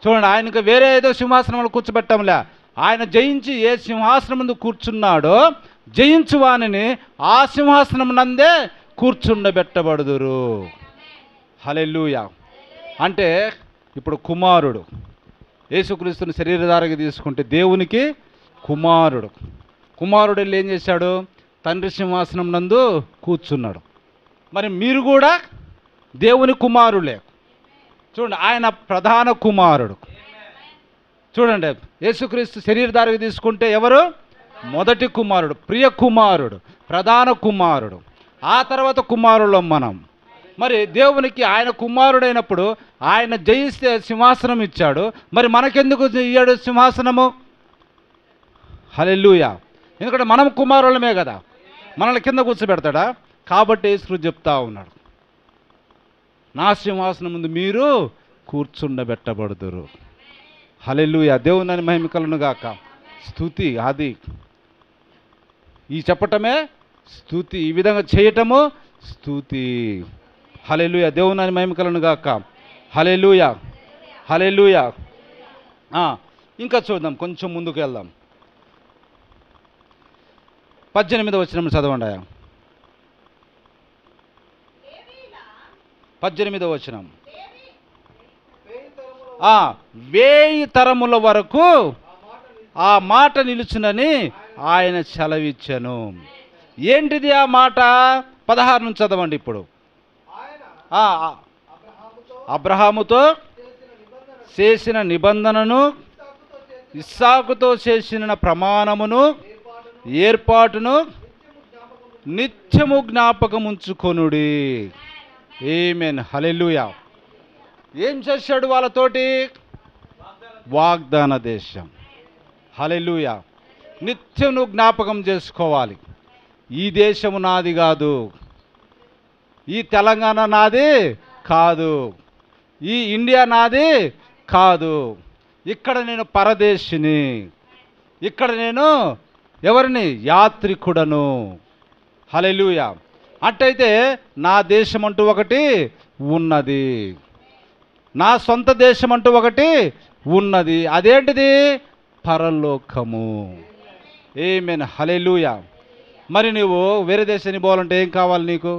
చూడండి, ఆయనకు వేరే ఏదో సింహాసనంలో కూర్చోబెట్టంలే. ఆయన జయించి ఏ సింహాసనం ముందు కూర్చున్నాడో జయించువానిని ఆ సింహాసనం నందే కూర్చుండబెట్టబడుదురు. హల్లెలూయా. అంటే ఇప్పుడు కుమారుడు యేసుక్రీస్తుని శరీరధారగా తీసుకుంటే దేవునికి కుమారుడు వెళ్ళి ఏం చేశాడు? తండ్రి సింహాసనం నందు కూర్చున్నాడు. మరి మీరు కూడా దేవుని కుమారులే. చూడండి, ఆయన ప్రధాన కుమారుడు. చూడండి, యేసుక్రీస్తు శరీరధారగా తీసుకుంటే ఎవరు? మొదటి కుమారుడు, ప్రియ కుమారుడు, ప్రధాన కుమారుడు. ఆ తర్వాత కుమారులం మనం. మరి దేవునికి ఆయన కుమారుడైనప్పుడు ఆయన జయిస్తే సింహాసనం ఇచ్చాడు, మరి మనకెందుకు ఇయ్యాడు సింహాసనము? హల్లెలూయా. ఎందుకంటే మనం కుమారులమే కదా, మనల్ని కింద కూర్చోబెడతాడా? కాబట్టి యేసు చెప్తా ఉన్నాడు, నా సింహాసనం ముందు మీరు కూర్చుండబెట్టబడుదురు. హల్లెలూయా. దేవుని మహిమ కలుగును గాక. స్తుతి అది ఈ చెప్పటమే స్తుతి, ఈ విధంగా చేయటము స్తుతి. హల్లెలూయా. దేవుని మహిమ కలుగును గాక. హల్లెలూయా. హల్లెలూయా. ఇంకా చూద్దాం, కొంచెం ముందుకు వెళ్దాం. 18వ వచనం చదవండి. 18వ వచనం. 1000 తరముల వరకు ఆ మాట నిలుచునని ఆయన సెలవిచ్చెను. ఏంటిది ఆ మాట? 16 నుంచి చదవండి. ఇప్పుడు ఆ, అబ్రహాముతో చేసిన నిబంధనను, ఇస్సాకుతో చేసిన ప్రమాణమును, ఏర్పాటును నిత్యము జ్ఞాపకముంచుకొనుడి. ఆమేన్. హల్లెలూయా. ఏం చేశాడు వాళ్ళతోటి? వాగ్దాన దేశం. హల్లెలూయా. నిత్యం నువ్వు జ్ఞాపకం చేసుకోవాలి, ఈ దేశము నాది కాదు, ఈ తెలంగాణ నాది కాదు, ఈ ఇండియా నాది కాదు, ఇక్కడ నేను పరదేశిని, ఇక్కడ నేను ఎవరిని? యాత్రికుడను. హల్లెలూయా. అట్టయితే నా దేశం అంటూ ఒకటి ఉన్నది, నా సొంత దేశం అంటూ ఒకటి ఉన్నది. అదేంటిది? పరలోకము. ఆమేన్. హల్లెలూయా. మరి నువ్వు వేరే దేశానికి పోవాలంటే ఏం కావాలి నీకు?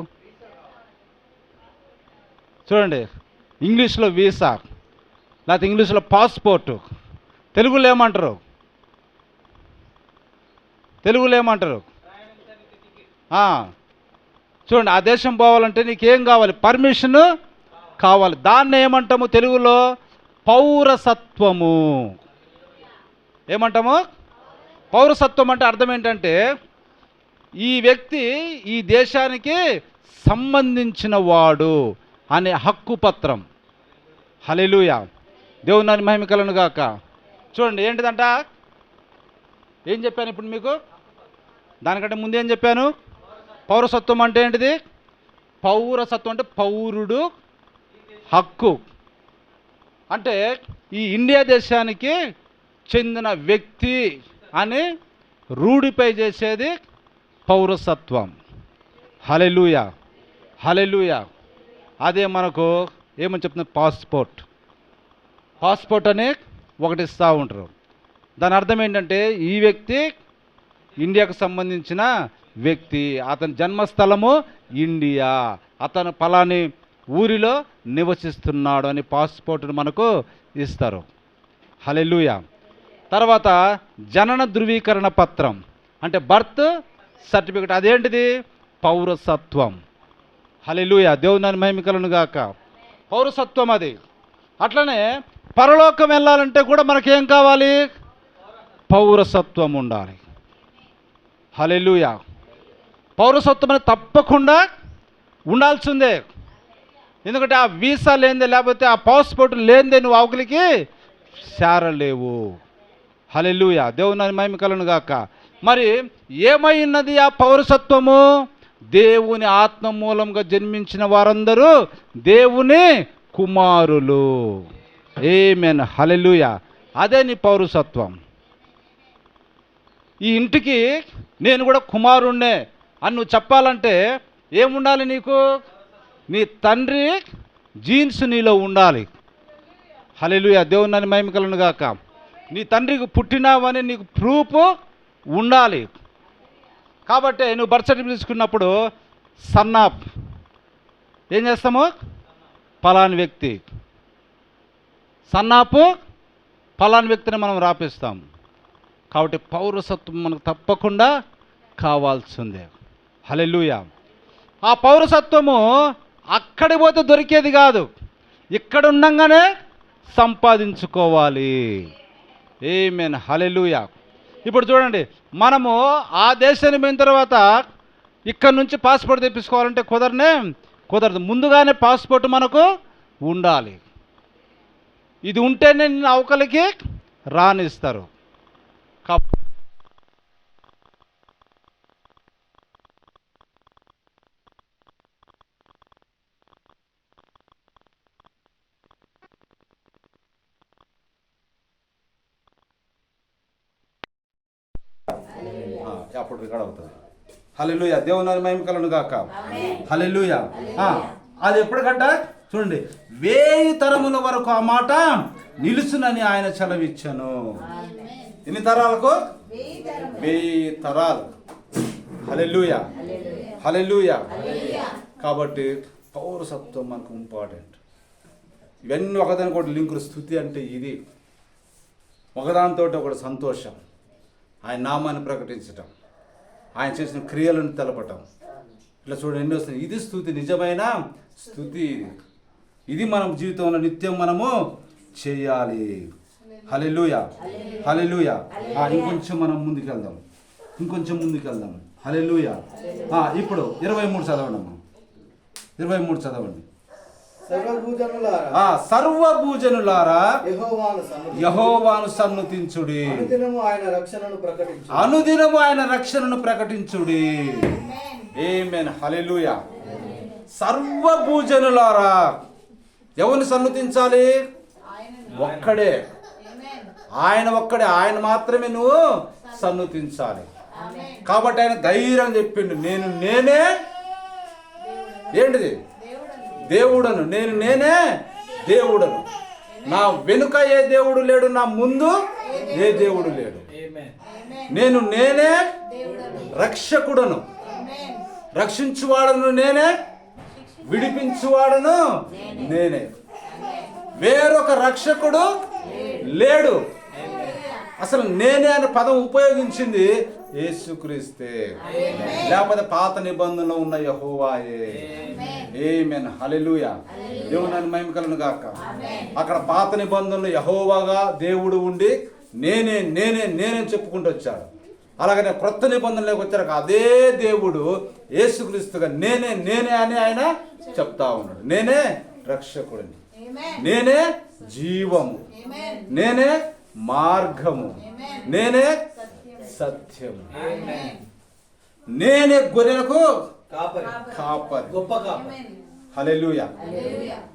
చూడండి, ఇంగ్లీష్లో వీసా, లేకపోతే ఇంగ్లీష్లో పాస్పోర్టు. తెలుగులో ఏమంటారు? తెలుగులో ఏమంటారు? చూడండి, ఆ దేశం పోవాలంటే నీకేం కావాలి? పర్మిషన్ కావాలి. దాన్ని ఏమంటాము తెలుగులో? పౌరసత్వము. ఏమంటాము? పౌరసత్వం అంటే అర్థం ఏంటంటే ఈ వ్యక్తి ఈ దేశానికి సంబంధించిన వాడు అనే హక్కు పత్రం. హల్లెలూయా. దేవుని మహిమ కలుగును గాక. చూడండి, ఏంటిదంట? ఏం చెప్పాను ఇప్పుడు మీకు? దానికంటే ముందేం చెప్పాను? పౌరసత్వం అంటే ఏంటిది? పౌరసత్వం అంటే పౌరుడు హక్కు. అంటే ఈ ఇండియా దేశానికి చెందిన వ్యక్తి అని రూఢిపై చేసేది పౌరసత్వం. హల్లెలూయా. హల్లెలూయా. అదే మనకు ఏమని చెప్తుంది? పాస్పోర్ట్. పాస్పోర్ట్ అని ఒకటి ఇస్తూ ఉంటారు. దాని అర్థం ఏంటంటే ఈ వ్యక్తి ఇండియాకు సంబంధించిన వ్యక్తి, అతని జన్మస్థలము ఇండియా, అతను పలాని ఊరిలో నివసిస్తున్నాడు అని పాస్పోర్ట్ను మనకు ఇస్తారు. హల్లెలూయా. తర్వాత జనన ధృవీకరణ పత్రం అంటే బర్త్ సర్టిఫికెట్. అదేంటిది? పౌరసత్వం. హల్లెలూయా. దేవుని మహిమ కలుగును గాక. పౌరసత్వం అది. అట్లనే పరలోకం వెళ్ళాలంటే కూడా మనకేం కావాలి? పౌరసత్వం ఉండాలి. హల్లెలూయా. పౌరసత్వం అనేది తప్పకుండా ఉండాల్సిందే. ఎందుకంటే ఆ వీసా లేనిదే, లేకపోతే ఆ పాస్పోర్ట్ లేనిదే నువ్వు అవతలికి చేరలేవు. హల్లెలూయా. దేవుని మహిమ కలుగును గాక. మరి ఏమైనది ఆ పౌరసత్వము? దేవుని ఆత్మ మూలంగా జన్మించిన వారందరూ దేవుని కుమారులు. ఆమేన్. హల్లెలూయా. అదే నీ పౌరసత్వం. ఈ ఇంటికి నేను కూడా కుమారుణ్ణే అని నువ్వు చెప్పాలంటే ఏముండాలి నీకు? నీ తండ్రి జీన్స్ నీలో ఉండాలి. హల్లెలూయా. దేవుని మహిమ కలుగును గాక. నీ తండ్రికి పుట్టినావని నీకు ప్రూఫ్ ఉండాలి. కాబట్టి నువ్వు బర్త్ సర్టిఫికేట్ తీసుకున్నప్పుడు సన్నాప్ ఏం చేస్తాము? పలాని వ్యక్తి సన్నాపు పలాని వ్యక్తిని మనం రాపిస్తాం. కాబట్టి పౌరసత్వం మనకు తప్పకుండా కావాల్సిందే. హల్లెలూయా. ఆ పౌరసత్వము అక్కడికి పోతే దొరికేది కాదు, ఇక్కడ ఉండంగానే సంపాదించుకోవాలి. ఆమేన్. హల్లెలూయా. ఇప్పుడు చూడండి, మనము ఆ దేశానికి పోయిన తర్వాత ఇక్కడ నుంచి పాస్పోర్ట్ తెప్పించుకోవాలంటే కుదరదు. ముందుగానే పాస్పోర్ట్ మనకు ఉండాలి. ఇది ఉంటేనే నిన్ను అవతలికి రానిస్తారు. అప్పుడు రికార్డ్ అవుతుంది. హల్లెలూయా. దేవుని మహిమ కలుగును గాక. హల్లెలూయా. అది ఎప్పటికంట చూడండి, 1000 తరముల వరకు ఆ మాట నిలుచునని ఆయన సెలవిచ్చాను. ఎన్ని తరాలకు? 1000 తరాలు. హల్లెలూయా. హల్లెలూయా. కాబట్టి పౌరసత్వం మనకు ఇంపార్టెంట్. ఇవన్నీ ఒకదానికి ఒకటి లింకులు. స్తుతి అంటే ఇది, ఒకదానితో ఒకటి సంతోషం, ఆయన నామాన్ని ప్రకటించటం, ఆయన చేసిన క్రియలను తెలపటం. ఇట్లా చూడండి ఎన్ని వస్తుంది. ఇది స్తుతి, నిజమైన స్తుతి. ఇది మనం జీవితంలో నిత్యం మనము చేయాలి. హల్లెలూయా, హల్లెలూయా. ఇంకొంచెం మనం ముందుకెళ్దాం, ఇంకొంచెం ముందుకెళ్దాం. హల్లెలూయా. ఇప్పుడు 23 చదవండి అమ్మా, 23 చదవండి. సర్వభూజనులారా యెహోవాను సన్నుతించుడి, అనుదినము ఆయన రక్షణను ప్రకటించుడి. ఆమేన్, హల్లెలూయా. సర్వభూజనులారా ఎవరిని సన్నుతించాలి? ఒక్కడే, ఆయన ఒక్కడే, ఆయన మాత్రమే నువ్వు సన్నుతించాలి. కాబట్టి ఆయన ధైర్యం చెప్పిండు, నేనే ఏంటిది దేవుడను, నేనే దేవుడను. నా వెనుక ఏ దేవుడు లేడు, నా ముందు ఏ దేవుడు లేడు. నేనే రక్షకుడను, రక్షించువాడను నేనే, విడిపించువాడను నేనే. వేరొక రక్షకుడు లేడు. అసలు నేనే అనే పదం ఉపయోగించింది యేసుక్రీస్తే, లేకపోతే పాత నిబంధనలో ఉన్న యెహోవాయే. ఆమేన్, హల్లెలూయా. దేవుని మహిమ కలుగును గాక. అక్కడ పాత నిబంధనలు యెహోవాగా దేవుడు ఉండి నేనే చెప్పుకుంటూ వచ్చాడు. అలాగనే క్రొత్త నిబంధనలోకి వచ్చాక అదే దేవుడు యేసుక్రీస్తుగా నేనే అని ఆయన చెప్తా ఉన్నాడు. నేనే రక్షకుడిని, నేనే జీవము, నేనే మార్గము, నేనే సత్యము, నేనే గొర్రెలకు కాపరి, గొప్ప కాపరి. హల్లెలూయా.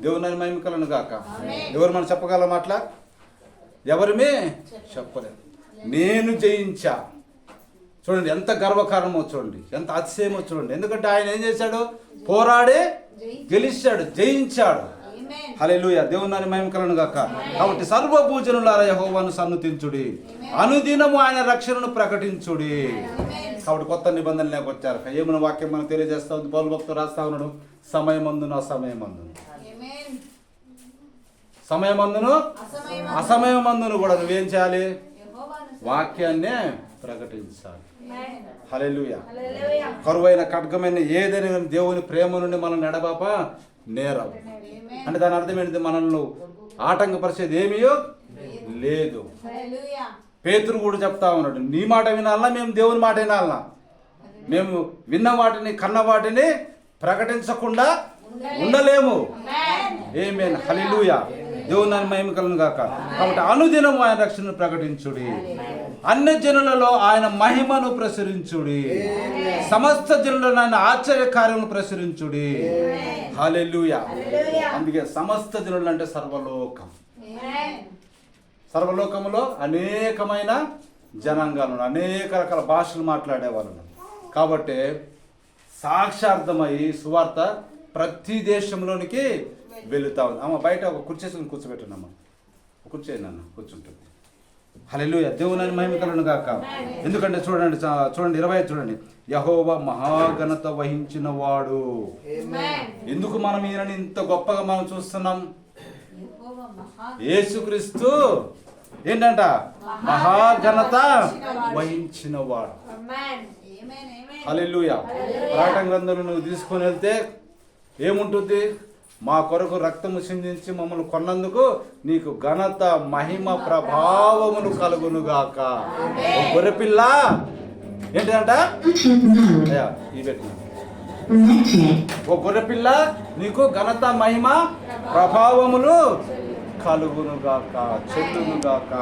దేవుని మహిమ కలుగును గాక. ఎవరు మనం చెప్పగలం అట్లా? ఎవరిమే చెప్పలేము. నేను జయించా. చూడండి ఎంత గర్వకారణమో, చూడండి ఎంత అతిశయమో చూడండి. ఎందుకంటే ఆయన ఏం చేశాడు? పోరాడే గెలిచాడు, జయించాడు. హల్లెలూయా. దేవుని మహిమ కలుగును గాక. కాబట్టి సర్వభూజనులారా యెహోవాను సన్నుతించుడి, అనుదినము ఆయన రక్షణను ప్రకటించుడి. కాబట్టి కొత్త నిబంధనలోకి వచ్చారు. ఏమైనా వాక్యం మనం తెలియజేస్తా ఉంది. పౌలు భక్తుడు రాస్తా ఉన్నాడు, సమయమందును అసమయమందును కూడా నువ్వేం చేయాలి? వాక్యాన్నే ప్రకటించాలి. హల్లెలూయా. కరువైన ఖడ్గమైన ఏదైనా దేవుని ప్రేమ నుండి మనం ఎడబాప నేరం. అంటే దాని అర్థం ఏంటిది? మనల్ని ఆటంకపరిచేది ఏమీ లేదు. పేతురు కూడా చెప్తా ఉన్నాడు, నీ మాట వినాలన్నా, మేము దేవుని మాట వినాలన్నా, మేము విన్న వాటిని కన్న వాటిని ప్రకటించకుండా ఉండలేము. ఆమేన్, హల్లెలూయా. దేవుని మహిమ కలుగును గాక. కాబట్టి అనుదినము ఆయన రక్షణను ప్రకటించుడి, అన్ని జనులలో ఆయన మహిమను ప్రచురించుడి, సమస్త జనులలో ఆయన ఆశ్చర్య కార్యమును ప్రచురించుడి. హల్లెలూయా. అందుకే సమస్త జనులు అంటే సర్వలోకం. సర్వలోకములో అనేకమైన జనాంగాలు, అనేక రకాల భాషలు మాట్లాడే వాళ్ళు. కాబట్టి సాక్షార్థమై సువార్త ప్రతి దేశంలోనికి వెళుతా ఉంది. అమ్మ బయట ఒక కుర్చేసుకుని కూర్చోబెట్టండి అమ్మ, కూర్చోండి నాన్న, కూర్చుంటుంది. హల్లెలూయా. దేవుని మహిమ కలుగును గాక. ఎందుకంటే చూడండి 20 చూడండి, యెహోవా మహాఘనత వహించిన వాడు. ఎందుకు మనం ఈయనని ఇంత గొప్పగా మనం చూస్తున్నాం? యేసుక్రీస్తు ఏంటంట? మహాఘనత వహించిన వాడు. హల్లెలూయా. ప్రకటన గ్రంథంలో నువ్వు తీసుకొని వెళ్తే ఏముంటుంది? మా కొరకు రక్తము సిందించి మమ్మల్ని కొన్నందుకు నీకు ఘనత మహిమ ప్రభావమును కలుగునుగాక. గొర్రెపిల్ల ఏంటంట? ఓ గొర్రెపిల్ల నీకు ఘనత మహిమ ప్రభావములు కలుగునుగాక, చెల్లునుగాక.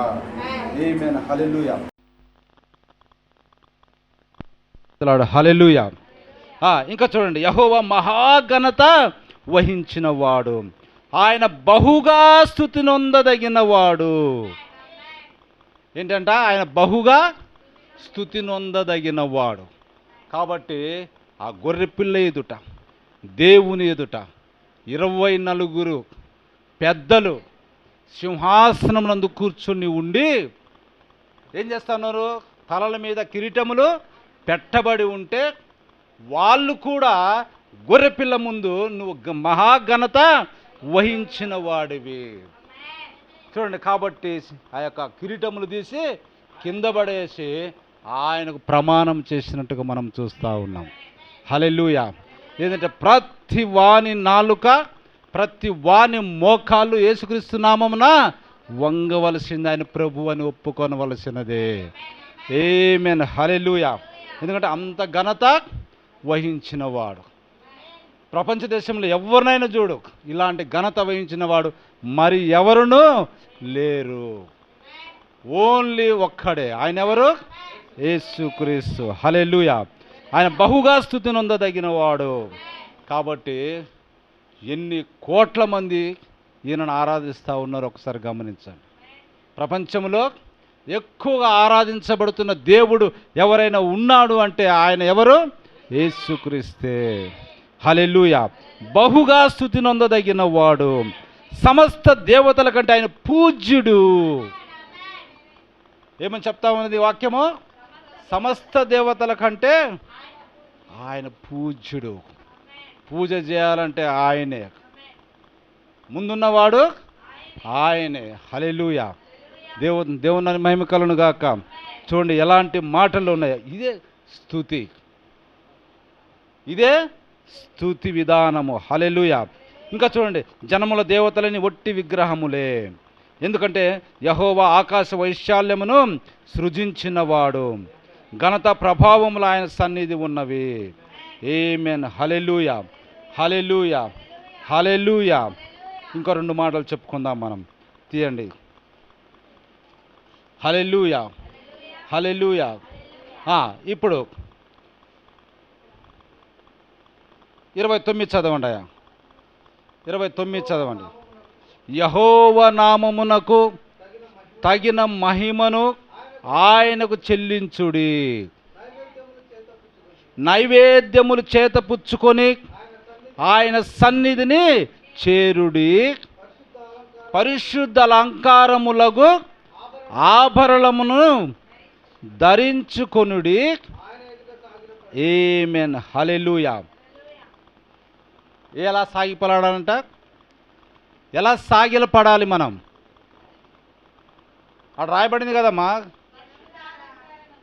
ఆమేన్, హల్లెలూయా. హల్లెలూయా. ఇంకా చూడండి, యెహోవా మహాఘనత వహించిన వాడు, ఆయన బహుగా స్తుతి నొందదగిన వాడు. ఏంటంట? ఆయన బహుగా స్తుతి నొందదగిన వాడు. కాబట్టి ఆ గొర్రెపిల్ల ఎదుట, దేవుని ఎదుట 24 పెద్దలు సింహాసనం నందు కూర్చుని ఉండి ఏం చేస్తున్నారు? తలల మీద కిరీటములు పెట్టబడి ఉంటే వాళ్ళు కూడా గొర్రెపిల్ల ముందు నువ్వు మహాఘనత వహించిన వాడివి. చూడండి, కాబట్టి ఆ యొక్క కిరీటములు తీసి కింద పడేసి ఆయనకు ప్రమాణం చేసినట్టుగా మనం చూస్తూ ఉన్నాం. హల్లెలూయా. ఏంటంటే ప్రతి వాని నాలుక, ప్రతి వాని మోకాళ్ళు యేసుక్రీస్తు నామమున వంగవలసింది, ఆయన ప్రభు అని ఒప్పుకొనవలసినదే. ఆమేన్, హల్లెలూయా. ఎందుకంటే అంత ఘనత వహించిన వాడు. ప్రపంచ దేశంలో ఎవరినైనా చూడు, ఇలాంటి ఘనత వహించిన వాడు మరి ఎవరునూ లేరు. ఓన్లీ ఒక్కడే. ఆయన ఎవరు? యేసుక్రీస్తు. హల్లెలూయా. ఆయన బహుగా స్తుతి నొందదగిన వాడు. కాబట్టి ఎన్ని కోట్ల మంది ఈయనను ఆరాధిస్తూ ఉన్నారో ఒకసారి గమనించండి. ప్రపంచంలో ఎక్కువగా ఆరాధించబడుతున్న దేవుడు ఎవరైనా ఉన్నాడు అంటే ఆయన ఎవరు? యేసుక్రీస్తే. హల్లెలూయా. బహుగా స్తుతి నొందదగిన వాడు, సమస్త దేవతల కంటే ఆయన పూజ్యుడు. ఏమని చెప్తా ఉన్నది వాక్యము? సమస్త దేవతల కంటే ఆయన పూజ్యుడు. పూజ చేయాలంటే ఆయనే, ముందున్నవాడు ఆయనే. హల్లెలూయా. దేవుని మహిమ కలుగును గాక. చూడండి ఎలాంటి మాటలు ఉన్నాయి. ఇదే స్తుతి, ఇదే స్తుతి విధానము. హల్లెలూయా. ఇంకా చూడండి, జనముల దేవతలని ఒట్టి విగ్రహములే, ఎందుకంటే యెహోవా ఆకాశ వైశాల్యమును సృజించినవాడు, ఘనత ప్రభావములు ఆయన సన్నిధి ఉన్నవి. ఆమేన్, హల్లెలూయా, హల్లెలూయా, హల్లెలూయా. ఇంకో రెండు మాటలు చెప్పుకుందాం మనం. తీయండి. హల్లెలూయా, హల్లెలూయా. ఇప్పుడు 29 చదవండి. 29 చదవండి. యెహోవా నామమునకు తగిన మహిమను ఆయనకు చెల్లించుడి, నైవేద్యములు చేతపుచ్చుకొని ఆయన సన్నిధిని చేరుడి, పరిశుద్ధ అలంకారములకు ఆభరణమును ధరించుకొనుడి. ఆమేన్, హల్లెలూయా. ఎలా సాగిపడాలంట? ఎలా సాగిలపడాలి మనం? అక్కడ రాయబడింది కదమ్మా,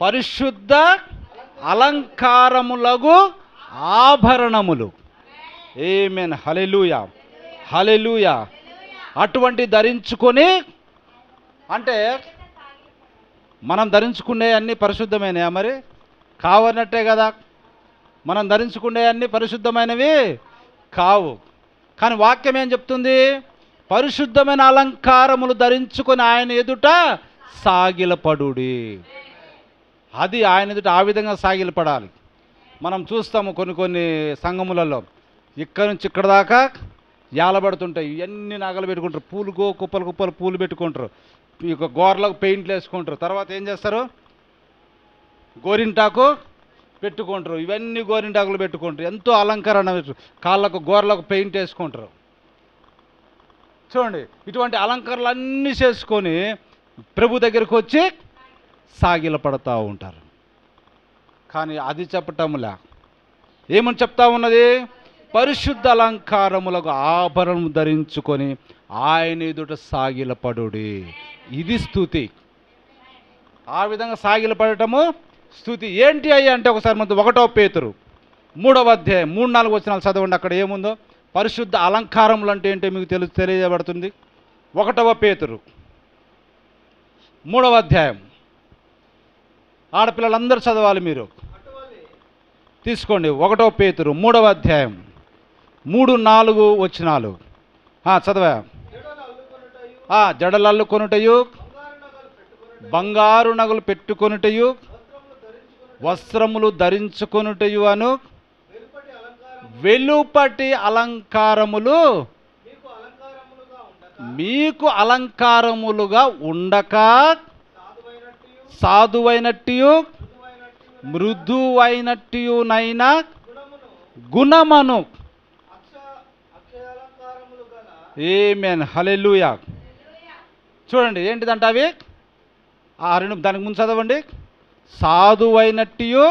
పరిశుద్ధ అలంకారములకు ఆభరణములు. ఆమేన్, హల్లెలూయా, హల్లెలూయా. అటువంటి ధరించుకొని, అంటే మనం ధరించుకునే అన్నీ పరిశుద్ధమైనయా? మరి కావనట్టే కదా. మనం ధరించుకునే అన్నీ పరిశుద్ధమైనవి కావు. కానీ వాక్యం ఏం చెప్తుంది? పరిశుద్ధమైన అలంకారములు ధరించుకొని ఆయన ఎదుట సాగిలపడుడి. అది ఆయన ఎదుట ఆ విధంగా సాగిలపడాలి. మనం చూస్తాము కొన్ని సంఘములలో ఇక్కడ నుంచి ఇక్కడ దాకా యాలబడుతుంటాయి. ఇవన్నీ నగలు పెట్టుకుంటారు, పూలు కుప్పలు కుప్పలు పూలు పెట్టుకుంటారు, ఇక గోర్లకు పెయింట్లు వేసుకుంటారు. తర్వాత ఏం చేస్తారు? గోరింటాకు పెట్టుకుంటారు. ఇవన్నీ గోరింటాకులు పెట్టుకుంటారు. ఎంతో అలంకరణ, కాళ్ళకు గోర్లకు పెయింట్ వేసుకుంటారు. చూడండి, ఇటువంటి అలంకరణలు అన్నీ చేసుకొని ప్రభు దగ్గరికి వచ్చి సాగిలపడతా ఉంటారు. కానీ అది చెప్పటంలా ఏమని చెప్తా ఉన్నది? పరిశుద్ధ అలంకారములకు ఆభరణం ధరించుకొని ఆయన ఎదుట సాగిలపడుడి. ఇది స్తుతి. ఆ విధంగా సాగిలపడటము స్తుతి. ఏంటి అయ్యా అంటే ఒకసారి మనతో 1 పేతురు 3వ అధ్యాయం 3-4 వచనాలు చదవండి. అక్కడ ఏముందో? పరిశుద్ధ అలంకారములు అంటే ఏంటో మీకు తెలియజేయబడుతుంది. 1 పేతురు 3వ అధ్యాయం. ఆడపిల్లలందరూ చదవాలి మీరు. తీసుకోండి. 1 పేతురు 3వ అధ్యాయం 3-4 వచనాలు చదవా. జడలల్లు కొనుటయు, బంగారు నగలు పెట్టుకొనుటయు, వస్త్రములు ధరించుకొనుటయు అను వెలుపటి అలంకారములు మీకు అలంకారములుగా ఉండక, సాధువైనట్టు మృదువైనట్టునైనా గుణమను. ఆమేన్, హల్లెలూయా. చూడండి ఏంటిదంట అవి. దానికి ముందు చదవండి. సాధువైనట్టు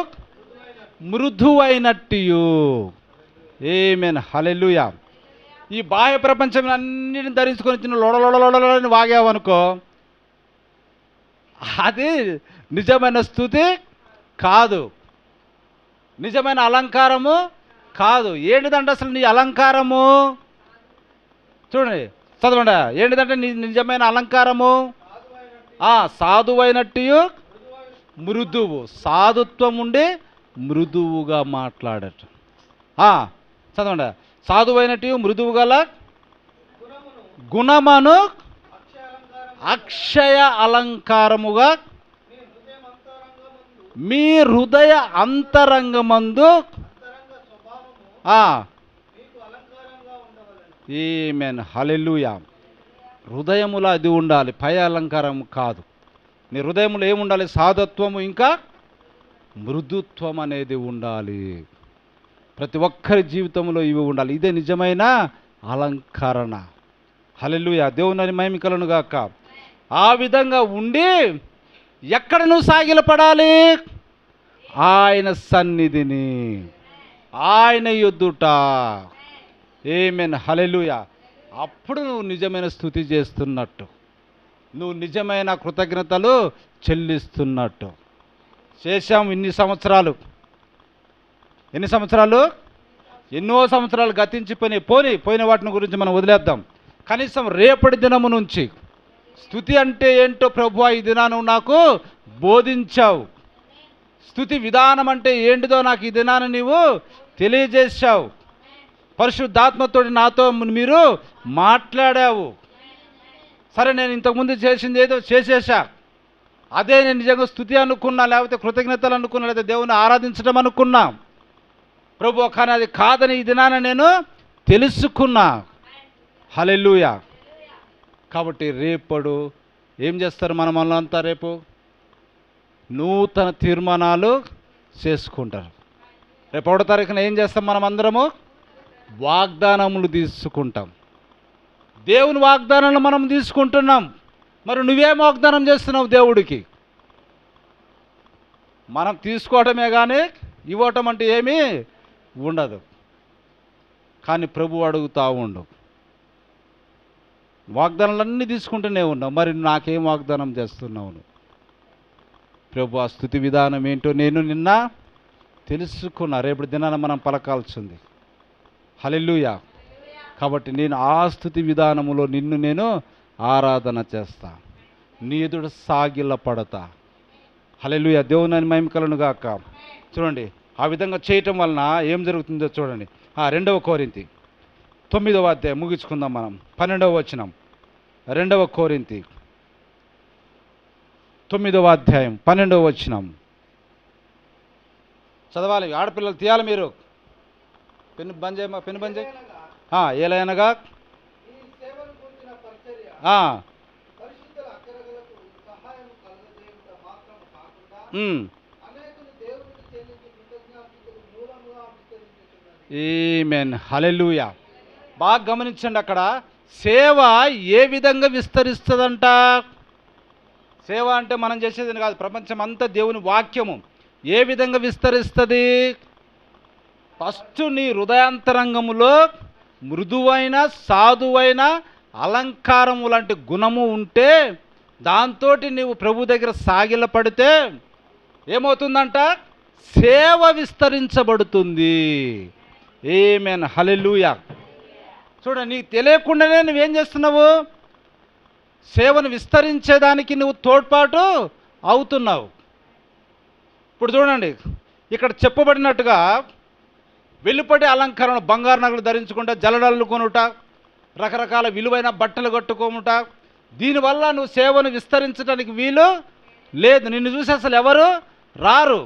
మృదువైనట్టు. ఆమేన్, హల్లెలూయా. ఈ బాహ్య ప్రపంచం అన్నిటిని ధరించుకొని వచ్చిన లొడలొడలొడలని వాగావనుకో, అది నిజమైన స్తుతి కాదు, నిజమైన అలంకారము కాదు. ఏంటిదంటే అసలు నీ అలంకారము? చూడండి, చదవండి. ఏంటిదంటే నీ నిజమైన అలంకారము? సాధువైనట్టు మృదువు. సాధుత్వం ఉండి మృదువుగా మాట్లాడట. చదవండి. సాధువైనట్టు మృదువు గల గుణమును అక్షయ అలంకారముగా మీ హృదయ అంతరంగమందు ఆమేన్. హల్లెలూయా. హృదయములో అది ఉండాలి, పై అలంకారం కాదు. నీ హృదయంలో ఏముండాలి? సాధుత్వము ఇంకా మృదుత్వం అనేది ఉండాలి. ప్రతి ఒక్కరి జీవితంలో ఇవి ఉండాలి. ఇదే నిజమైన అలంకరణ. హల్లెలూయా. దేవుని మహిమ కలుగును గాక. ఆ విధంగా ఉండి ఎక్కడ నువ్వు సాగిలపడాలి? ఆయన సన్నిధిని, ఆయన యొద్దుట. ఆమేన్. హల్లెలూయా. అప్పుడు నువ్వు నిజమైన స్తుతి చేస్తున్నట్టు, నువ్వు నిజమైన కృతజ్ఞతలు చెల్లిస్తున్నట్టు. చేశాం ఎన్ని సంవత్సరాలు ఎన్నో సంవత్సరాలు పోయిన వాటిని గురించి మనం వదిలేద్దాం. కనీసం రేపటి దినము నుంచి స్తుతి అంటే ఏంటో ప్రభువా ఈ దినాన్ని నాకు బోధించావు. స్తుతి విధానం అంటే ఏంటిదో నాకు ఈ దినాన్ని నీవు తెలియజేశావు. పరిశుద్ధాత్మతో నాతో మీరు మాట్లాడావు. సరే, నేను ఇంతకుముందు చేసింది ఏదో చేసేసా, అదే నేను నిజంగా స్తుతి అనుకున్నా, లేకపోతే కృతజ్ఞతలు అనుకున్నా, లేకపోతే దేవుని ఆరాధించడం అనుకున్నా ప్రభు. కానీ అది కాదని ఈ దినాన నేను తెలుసుకున్నా. హల్లెలూయా. కాబట్టి రేపడు ఏం చేస్తారు మనమంతా? రేపు నూతన తీర్మానాలు చేసుకుంటారు. రేపు 1వ తారీఖున ఏం చేస్తాం? మనం అందరము వాగ్దానములు తీసుకుంటాం. దేవుని వాగ్దానాలు మనం తీసుకుంటున్నాం. మరి నువ్వేం వాగ్దానం చేస్తున్నావు దేవుడికి? మనం తీసుకోవటమే కానీ ఇవ్వటం అంటే ఏమీ ఉండదు. కానీ ప్రభు అడుగుతూ ఉండు, వాగ్దానాలన్నీ తీసుకుంటూనే ఉన్నావు, మరి నాకేం వాగ్దానం చేస్తున్నావు? ప్రభు ఆ స్తుతి విధానం ఏంటో నేను నిన్న తెలుసుకున్నా. రేపటి దినాన మనం పలకాల్సింది. హల్లెలూయా. కాబట్టి నేను ఆ స్తుతి విధానములో నిన్ను నేను ఆరాధన చేస్తా, నీ ఎదుట సాగిల పడతా. హల్లెలూయా. దేవుని మహిమ కలుగును గాక. చూడండి, ఆ విధంగా చేయటం వలన ఏం జరుగుతుందో చూడండి. 2వ కొరింథీ 9వ అధ్యాయం ముగించుకుందాం మనం. 12వ వచనం. 2వ కొరింథీ 9వ అధ్యాయం 12వ వచనం చదవాలి. ఆడపిల్లలు తీయాలి మీరు. పెన్ను బంద్ చేయి. ఏలైనగా ఆమేన్. హల్లెలూయా. బాగా గమనించండి, అక్కడ సేవ ఏ విధంగా విస్తరిస్తుందంట. సేవ అంటే మనం చేసేది కాదు, ప్రపంచం అంతా దేవుని వాక్యము ఏ విధంగా విస్తరిస్తుంది? ఫస్ట్ నీ హృదయాంతరంగములో మృదువైన సాధువైన అలంకారము లాంటి గుణము ఉంటే, దాంతో నీవు ప్రభు దగ్గర సాగిల పడితే ఏమవుతుందంట? సేవ విస్తరించబడుతుంది. ఆమేన్. హల్లెలూయా. చూడండి, నీకు తెలియకుండానే నువ్వేం చేస్తున్నావు? సేవను విస్తరించేదానికి నువ్వు తోడ్పాటు అవుతున్నావు. ఇప్పుడు చూడండి, ఇక్కడ చెప్పబడినట్టుగా వెలుపటి అలంకరణ, బంగారు నగలు ధరించుకుంటా, జలడలు కొనుట, రకరకాల విలువైన బట్టలు కట్టుకోముట, దీనివల్ల నువ్వు సేవను విస్తరించడానికి వీలు లేదు. నిన్ను చూసి అసలు ఎవరు రారు.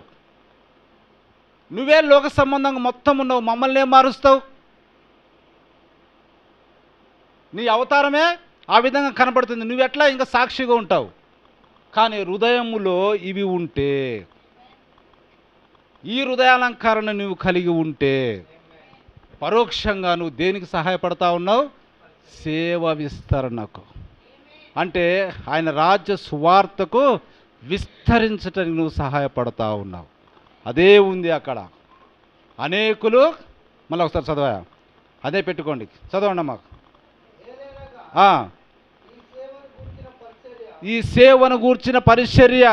నువ్వే లోక సంబంధంగా మొత్తం ఉన్నావు, మమ్మల్ని ఏం మారుస్తావు? నీ అవతారమే ఆ విధంగా కనబడుతుంది. నువ్వెట్లా ఇంకా సాక్షిగా ఉంటావు? కానీ హృదయములో ఇవి ఉంటే, ఈ హృదయాలంకరణ నువ్వు కలిగి ఉంటే, పరోక్షంగా నువ్వు దేనికి సహాయపడతా ఉన్నావు? సేవ విస్తరణకు. అంటే ఆయన రాజ్య సువార్తకు విస్తరించటానికి నువ్వు సహాయపడతా ఉన్నావు. అదే ఉంది అక్కడ. అనేకులు, మళ్ళీ ఒకసారి చదవా, అదే పెట్టుకోండి, చదవండి మాకు. ఈ సేవను గూర్చిన పరిచర్య,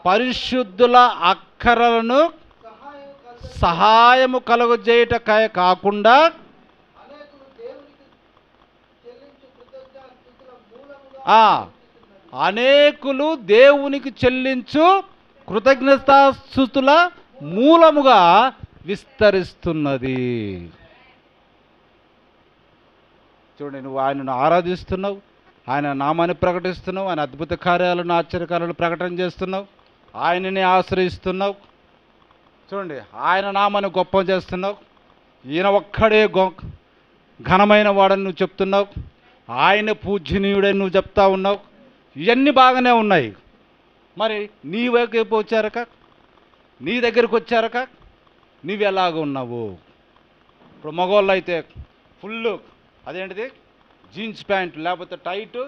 పరిశుద్ధుల అక్కరలను సహాయము కలుగజేయుట కాకుండా అనేకులు దేవునికి చెల్లించు కృతజ్ఞతాస్తుతుల మూలముగా విస్తరిస్తున్నది. చూడండి, నువ్వు ఆయనను ఆరాధిస్తున్నావు, ఆయన నామాన్ని ప్రకటిస్తున్నావు, ఆయన అద్భుత కార్యాలను ఆశ్చర్యకార్యాలను ప్రకటన చేస్తున్నావు, ఆయనని ఆశ్రయిస్తున్నావు. చూడండి, ఆయన నామాన్ని గొప్ప చేస్తున్నావు, ఈయన ఒక్కడే ఘనమైన వాడని నువ్వు చెప్తున్నావు, ఆయన పూజనీయుడని నువ్వు చెప్తా ఉన్నావు. ఇవన్నీ బాగానే ఉన్నాయి. మరి నీ వైపు వచ్చారక, నీ దగ్గరికి వచ్చారక, నీవు ఎలాగ ఉన్నావు? ఇప్పుడు మగవాళ్ళు అయితే ఫుల్ అదేంటిది జీన్స్ ప్యాంట్ లేకపోతే టైట్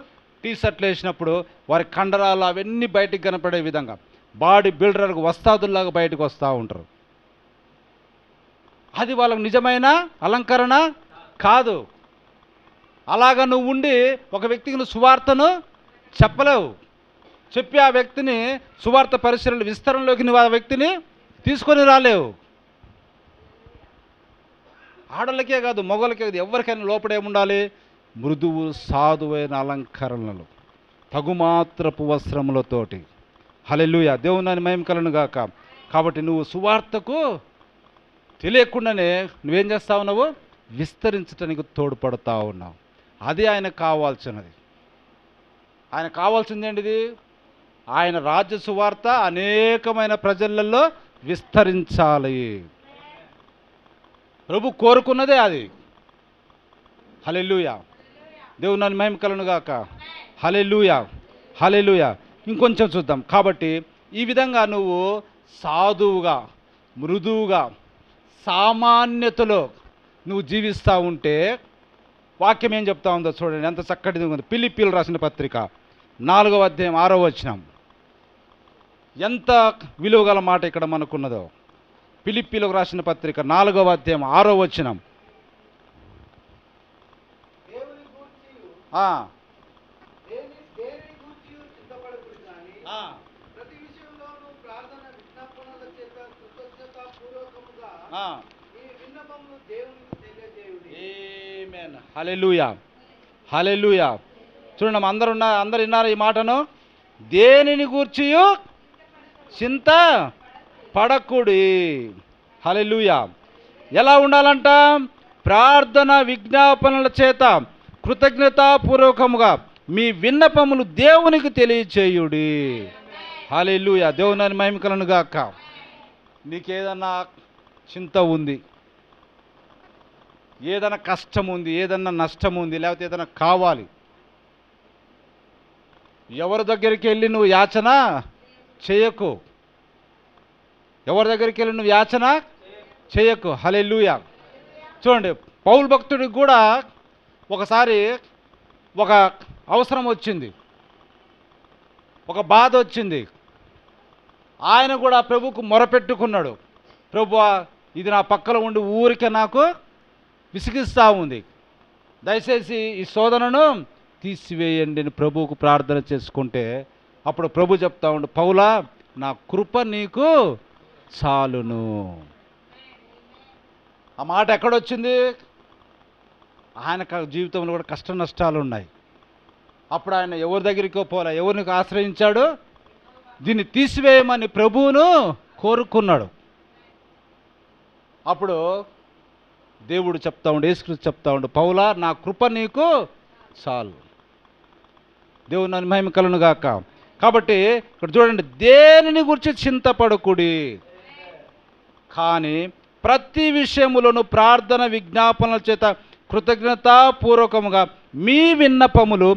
టీ షర్ట్లు వేసినప్పుడు వారి కండరాలు అవన్నీ బయటికి కనపడే విధంగా బాడీ బిల్డర్లకు వస్తాదుల్లాగా బయటకు వస్తూ ఉంటారు. అది వాళ్ళకు నిజమైన అలంకరణ కాదు. అలాగా నువ్వు ఉండి ఒక వ్యక్తికి నువ్వు సువార్తను చెప్పలేవు. చెప్పి ఆ వ్యక్తిని సువార్త పరిసరాల విస్తరణలోకి నువ్వు ఆ వ్యక్తిని తీసుకొని రాలేవు. ఆడలకే కాదు, మగవాళ్ళకే కాదు, ఎవరికైనా లోపడేముండాలి? మృదువు సాధువైన అలంకరణలు, తగుమాత్రపు వస్త్రములతోటి. హల్లెలూయా, దేవుని మహిమ కలుగును గాక. కాబట్టి నువ్వు సువార్తకు తెలియకుండానే నువ్వేం చేస్తా ఉన్నావు? విస్తరించడానికి తోడ్పడుతూ ఉన్నావు. అది ఆయనకు కావాల్సినది. ఆయన కావాల్సింది ఏంటిది? ఆయన రాజ్య సువార్త అనేకమైన ప్రజలలో విస్తరించాలి. ప్రభు కోరుకున్నదే అది. హల్లెలూయా, దేవుని మహిమ కలుగును గాక. హల్లెలూయా, హల్లెలూయా. ఇంకొంచెం చూద్దాం. కాబట్టి ఈ విధంగా నువ్వు సాధువుగా, మృదువుగా, సామాన్యతలో నువ్వు జీవిస్తూ ఉంటే వాక్యం ఏం చెప్తా ఉందో చూడండి, ఎంత చక్కటిది ఉంది. ఫిలిప్పీయులకు రాసిన పత్రిక 4వ అధ్యాయం 6వ వచనం. ఎంత విలువగల మాట ఇక్కడ మనకున్నదో. ఫిలిప్పీయులకు రాసిన పత్రిక 4వ అధ్యాయం 6వ వచనం. హల్లెలూయా, హల్లెలూయా. చూడండి, అందరు విన్నారు ఈ మాటను. దేనిని గూర్చియు చింత పడకుడి. హల్లెలూయా. ఎలా ఉండాలంట? ప్రార్థన విజ్ఞాపనల చేత కృతజ్ఞతాపూర్వకముగా మీ విన్నపములు దేవునికి తెలియచేయుడి. హల్లెలూయా, దేవుని మహిమ కలుగును గాక. నీకేదన్నా చింత ఉంది, ఏదైనా కష్టం ఉంది, ఏదన్నా నష్టం ఉంది, లేకపోతే ఏదైనా కావాలి, ఎవరి దగ్గరికి వెళ్ళి నువ్వు యాచన చేయకు. ఎవరి దగ్గరికి వెళ్ళి నువ్వు యాచన చేయకు. హల్లెలూయా. చూడండి, పౌలు భక్తుడికి కూడా ఒకసారి ఒక అవసరం వచ్చింది, ఒక బాధ వచ్చింది. ఆయన కూడా ప్రభువుకు మొరపెట్టుకున్నాడు. ప్రభువా, ఇది నా పక్కలో ఉండి ఊరికే నాకు విసిగిస్తూ ఉంది, దయచేసి ఈ శోధనను తీసివేయండి అని ప్రభువుకు ప్రార్థన చేసుకుంటే అప్పుడు ప్రభు చెప్తా ఉండు, పౌలా, నా కృప నీకు చాలును. ఆ మాట ఎక్కడొచ్చింది? ఆయన జీవితంలో కూడా కష్ట నష్టాలు ఉన్నాయి. అప్పుడు ఆయన ఎవరి దగ్గరికో పోలే, ఎవరిని ఆశ్రయించాడు? దీన్ని తీసివేయమని ప్రభువును కోరుకున్నాడు. అప్పుడు దేవుడు చెప్తా ఉండు, యేసుక్రీస్తు చెప్తా ఉండు, పౌలా, నా కృప నీకు చాలు. దేవుని మహిమ కలుగును గాక. కాబట్టి ఇక్కడ చూడండి, దేనిని గురించి చింతపడకుడి, కానీ ప్రతి విషయములను ప్రార్థన విజ్ఞాపనల చేత కృతజ్ఞతాపూర్వకముగా మీ విన్నపములు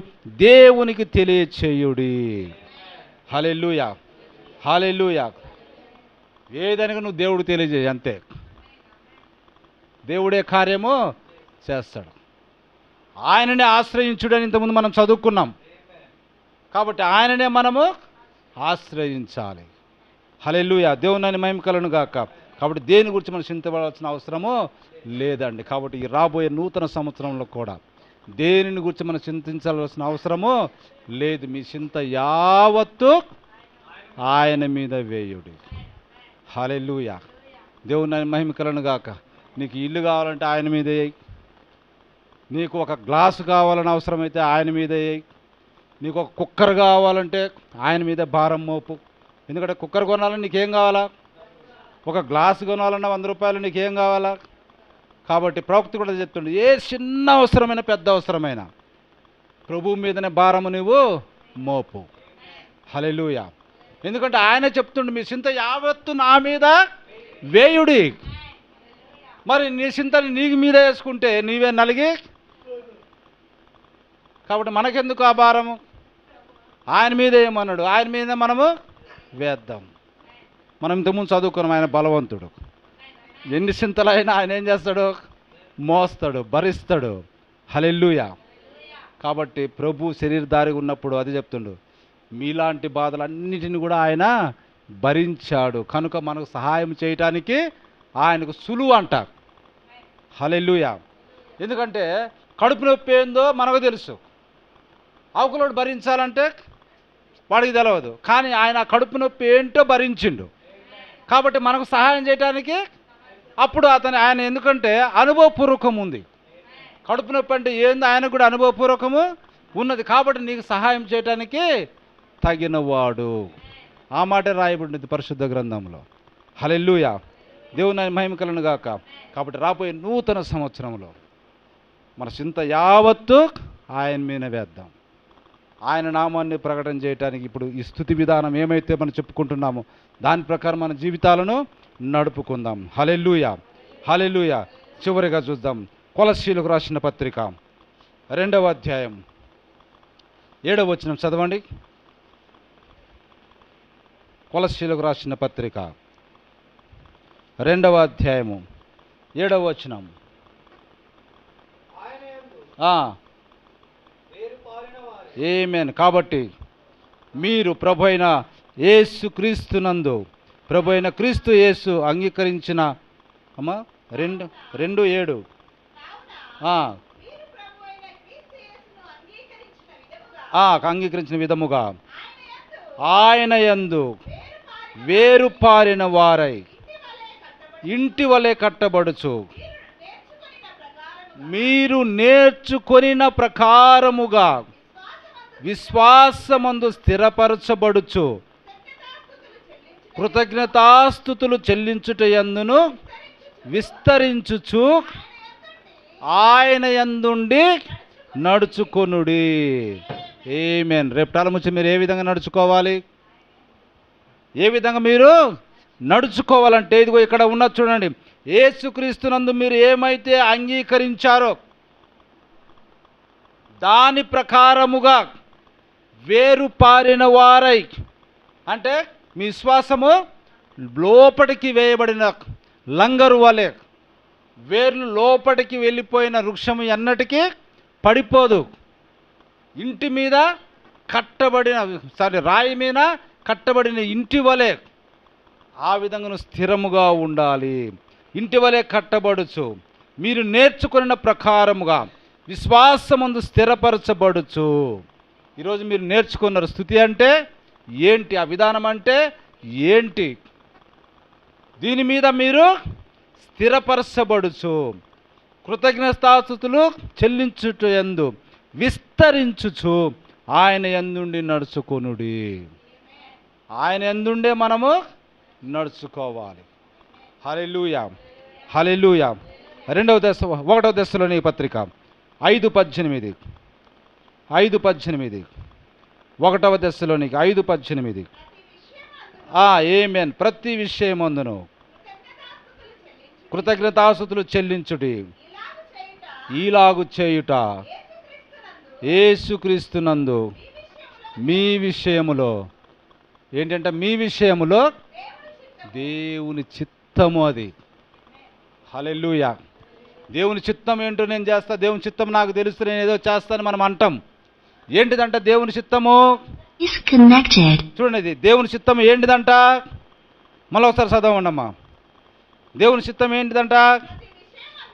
దేవునికి తెలియచేయుడి. హల్లెలూయా, హల్లెలూయా. ఏదైనా నువ్వు దేవుడు తెలియజేయి, అంతే. దేవుడే కార్యము చేస్తాడు. ఆయననే ఆశ్రయించుడని ఇంతకుముందు మనం చదువుకున్నాం. కాబట్టి ఆయననే మనము ఆశ్రయించాలి. హల్లెలూయా, దేవుని మహిమ కలుగును గాక. కాబట్టి దేని గురించి మనం చింతపడాల్సిన అవసరము లేదండి. కాబట్టి ఈ రాబోయే నూతన సంవత్సరంలో కూడా దేనిని గురించి మనం చింతించాల్సిన అవసరము లేదు. మీ చింత యావత్తు ఆయన మీద వేయుడి. హల్లెలూయా, దేవుని మహిమ కలను గాక. నీకు ఇల్లు కావాలంటే ఆయన మీద వేయి. నీకు ఒక గ్లాసు కావాలని అవసరమైతే ఆయన మీద వేయి. నీకు ఒక కుక్కర్ కావాలంటే ఆయన మీద భారం మోపు. ఎందుకంటే కుక్కర్ కొనాలని నీకేం కావాలా? ఒక గ్లాసు కొనాలన్నా 100 రూపాయలు నీకేం కావాలా? కాబట్టి ప్రవక్త కూడా చెప్తుండే, ఏ చిన్న అవసరమైన పెద్ద అవసరమైన ప్రభువు మీదనే భారము నువ్వు మోపు. హల్లెలూయా. ఎందుకంటే ఆయన చెప్తుండే, మీ చింత యావత్తు నా మీద వేయుడి. మరి నీ చింతని నీకు మీద వేసుకుంటే నీవే నలిగి. కాబట్టి మనకెందుకు ఆ భారము? ఆయన మీద ఏమన్నాడు, ఆయన మీద మనము వేద్దాం. మనం ఇంతకుముందు చదువుకున్నాం, ఆయన బలవంతుడు. ఎన్ని చింతలైనా ఆయన ఏం చేస్తాడు? మోస్తాడు, భరిస్తాడు. హల్లెలూయా. కాబట్టి ప్రభు శరీరధారిగా ఉన్నప్పుడు అది చెప్తుండు, మీలాంటి బాధలన్నిటిని కూడా ఆయన భరించాడు కనుక మనకు సహాయం చేయటానికి ఆయనకు సులువు అంట. హల్లెలూయా. ఎందుకంటే కడుపు నొప్పి ఏందో మనకు తెలుసు, అవకలోడు భరించాలంటే వాడికి తెలియదు. కానీ ఆయన కడుపు నొప్పి ఏంటో భరించిండు కాబట్టి మనకు సహాయం చేయడానికి అప్పుడు ఆయన ఎందుకంటే అనుభవపూర్వకం ఉంది. కడుపు నొప్పి అంటే ఏందో ఆయనకు కూడా అనుభవపూర్వకము ఉన్నది కాబట్టి నీకు సహాయం చేయడానికి తగినవాడు. ఆ మాట రాయబడింది పరిశుద్ధ గ్రంథంలో. హల్లెలూయా. దేవుని మహిమ కలుగును గాక. కాబట్టి రాబోయే నూతన సంవత్సరంలో మన చింత యావత్తు ఆయన మీద వేద్దాం. ఆయన నామాన్ని ప్రకటన చేయడానికి ఇప్పుడు ఈ స్తుతి విధానం ఏమైతే మనం చెప్పుకుంటున్నామో దాని ప్రకారం మన జీవితాలను నడుపుకుందాం. హల్లెలూయా. హల్లెలూయా. చివరిగా చూద్దాం కొలస్సీలకు రాసిన పత్రిక 2వ అధ్యాయం 7వ వచనం చదవండి. కొలస్సీలకు రాసిన పత్రిక 2వ అధ్యాయము 7వ వచనం. ఆమేన్. కాబట్టి మీరు ప్రభు అయిన యేసు క్రీస్తునందు ప్రభు అయిన క్రీస్తు యేసు అంగీకరించిన 2:7 అంగీకరించిన విధముగా ఆయన యందు వేరుపారిన వారై ఇంటి వలె కట్టబడుచు మీరు నేర్చుకొనిన ప్రకారముగా విశ్వాసమందు స్థిరపరచబడుచు కృతజ్ఞతాస్తుతులు చెల్లించుట యందును విస్తరించుచు ఆయన యందుండి నడుచుకొనుడి. ఆమేన్. రేపు తలముచ్చి మీరు ఏ విధంగా నడుచుకోవాలి? ఏ విధంగా మీరు నడుచుకోవాలంటే ఇదిగో ఇక్కడ ఉన్నది చూడండి. యేసుక్రీస్తునందు మీరు ఏమైతే అంగీకరించారో దాని ప్రకారముగా వేరుపారిన వారై, అంటే మీ విశ్వాసము లోపటికి వేయబడిన లంగరు వలె, వేర్లు లోపటికి వెళ్ళిపోయిన వృక్షము ఎన్నటికీ పడిపోదు. ఇంటి మీద కట్టబడిన రాయి మీద కట్టబడిన ఇంటి వలె ఆ విధంగా స్థిరముగా ఉండాలి. ఇంటి వలె కట్టబడుచు మీరు నేర్చుకున్న ప్రకారముగా విశ్వాసమందు స్థిరపరచబడుచు. ఈరోజు మీరు నేర్చుకున్నారు స్తుతి అంటే ఏంటి, ఆ విధానం అంటే ఏంటి, దీని మీద మీరు స్థిరపరచబడుచు కృతజ్ఞతాస్తుతులు చెల్లించుట యందు విస్తరించుచు ఆయన యందుండి నడుచుకొనుడి. ఆయన యందుండే మనము నడుచుకోవాలి. హల్లెలూయా. హల్లెలూయా. 1వ దశలోని పత్రిక 5:18 1వ దశలోనికి 5:18 ఆమేన్. ప్రతి విషయమందును కృతజ్ఞతాస్తుతులు చెల్లించుడి, ఈలాగు చేయుట యేసుక్రీస్తునందు మీ విషయములో ఏంటంటే మీ విషయములో దేవుని చిత్తము అది. హల్లెలూయా. దేవుని చిత్తం ఏంటో నేను చేస్తా, దేవుని చిత్తం నాకు తెలుసు, నేను ఏదో చేస్తాను మనం అంటాం. ఏంటిదంట దేవుని చిత్తము? చూడండి, ఇది దేవుని చిత్తం ఏంటిదంట? మళ్ళీ ఒకసారి చదవండమ్మా. దేవుని చిత్తం ఏంటిదంట?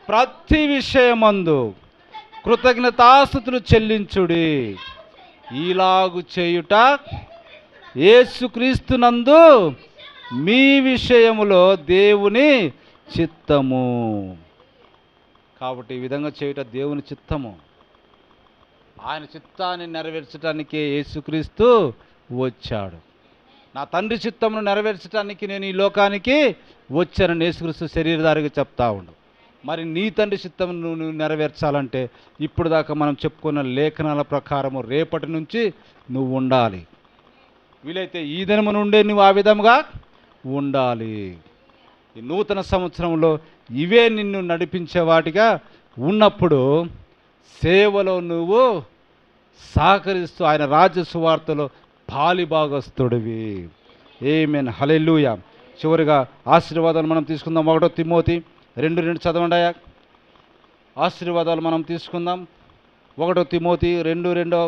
ప్రతి విషయమందు కృతజ్ఞతాస్తుతులు చెల్లించుడి, ఈలాగు చేయుట యేసుక్రీస్తునందు మీ విషయములో దేవుని చిత్తము. కాబట్టి ఈ విధంగా చేయటం దేవుని చిత్తము. ఆయన చిత్తాన్ని నెరవేర్చడానికే యేసుక్రీస్తు వచ్చాడు. నా తండ్రి చిత్తమును నెరవేర్చడానికి నేను ఈ లోకానికి వచ్చానని యేసుక్రీస్తు శరీరధారిగా చెప్తా ఉండు. మరి నీ తండ్రి చిత్తమును నువ్వు నెరవేర్చాలంటే ఇప్పుడు దాకా మనం చెప్పుకున్న లేఖనాల ప్రకారము రేపటి నుంచి నువ్వు ఉండాలి. వీలైతే ఈ దినము నుండే నువ్వు ఆ విధంగా ఉండాలి. ఈ నూతన సంవత్సరంలో ఇవే నిన్ను నడిపించే వాటిగా ఉన్నప్పుడు సేవలో నువ్వు సహకరిస్తూ ఆయన రాజ్య సువార్తలో పాలిభాగస్తుడివి. ఆమేన్, హల్లెలూయా. చివరిగా ఆశీర్వాదాలు మనం తీసుకుందాం. 1 తిమోతి 2:2 చదవండి. ఆశీర్వాదాలు మనం తీసుకుందాం. 1 తిమోతి 2:2.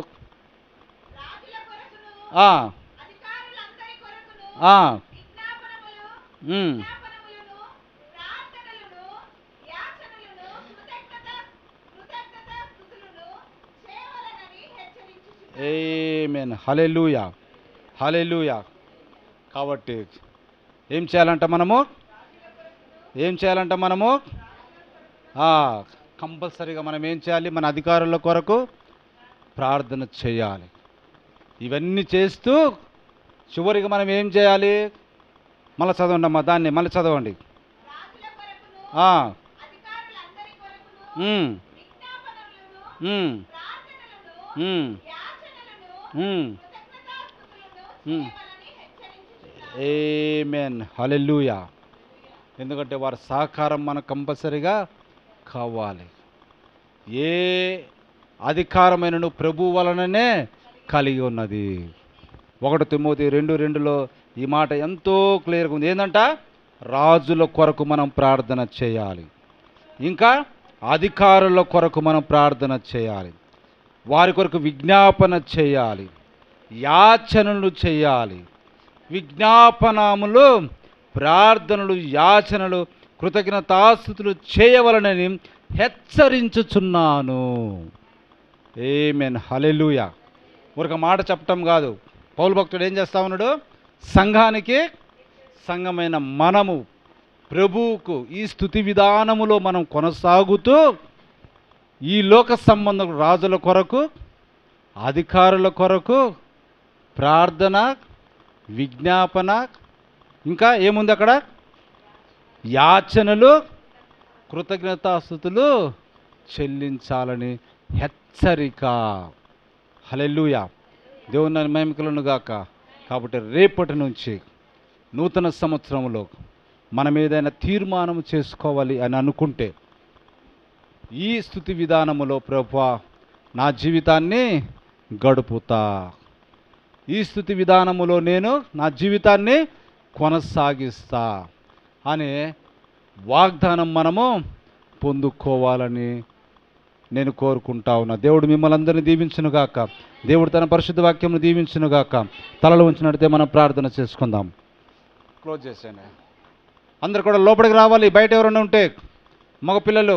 ఆమేన్, హల్లెలూయా, హల్లెలూయా. కాబట్టి ఏం చేయాలంట మనము కంపల్సరీగా మనం ఏం చేయాలి? మన అధికారుల కొరకు ప్రార్థన చేయాలి. ఇవన్నీ చేస్తూ చివరికి మనం ఏం చేయాలి? మళ్ళీ చదవండి అమ్మా, దాన్ని మళ్ళీ చదవండి. ఆమేన్, హల్లెలూయా. ఎందుకంటే వారి సహకారం మనకు కంపల్సరీగా కావాలి. ఏ అధికారమైన ప్రభు వలననే కలిగి ఉన్నది. 1 తిమోతి 2:2లో ఈ మాట ఎంతో క్లియర్గా ఉంది. ఏంటంట? రాజుల కొరకు మనం ప్రార్థన చేయాలి. ఇంకా అధికారుల కొరకు మనం ప్రార్థన చేయాలి. వారి కొరకు విజ్ఞాపన చేయాలి, యాచనలు చేయాలి. విజ్ఞాపనములు, ప్రార్థనలు, యాచనలు, కృతజ్ఞతాస్తుతులు చేయవలనని హెచ్చరించుచున్నాను. ఆమేన్, హల్లెలూయా. ఒక మాట చెప్పటం కాదు. పౌలు భక్తుడు ఏం చేస్తా ఉన్నాడు? సంఘమైన మనము ప్రభువుకు ఈ స్తుతి విధానములో మనం కొనసాగుతూ ఈ లోక సంబంధం రాజుల కొరకు, అధికారుల కొరకు ప్రార్థన, విజ్ఞాపన, ఇంకా ఏముంది అక్కడ? యాచనలు, కృతజ్ఞతాస్తుతులు చెల్లించాలని హెచ్చరిక. హల్లెలూయా. దేవుని మహిమకలను గాక. కాబట్టి రేపటి నుంచి నూతన సంవత్సరంలో మనం ఏదైనా తీర్మానం చేసుకోవాలి అని అనుకుంటే ఈ స్తుతి విధానములో ప్రభువా నా జీవితాన్ని గడుపుతా, ఈ స్తుతి విధానములో నేను నా జీవితాన్ని కొనసాగిస్తా అనే వాగ్దానం మనము పొందుకోవాలని నేను కోరుకుంటా ఉన్నా. దేవుడు మిమ్మల్ని అందరినీ దీవించునుగాక. దేవుడు తన పరిశుద్ధ వాక్యమును దీవించునుగాక. తలలో ఉంచినట్టే మనం ప్రార్థన చేసుకుందాం. క్లోజ్ చేసాను. అందరు కూడా లోపలికి రావాలి. బయట ఎవరైనా ఉంటే మగపిల్లలు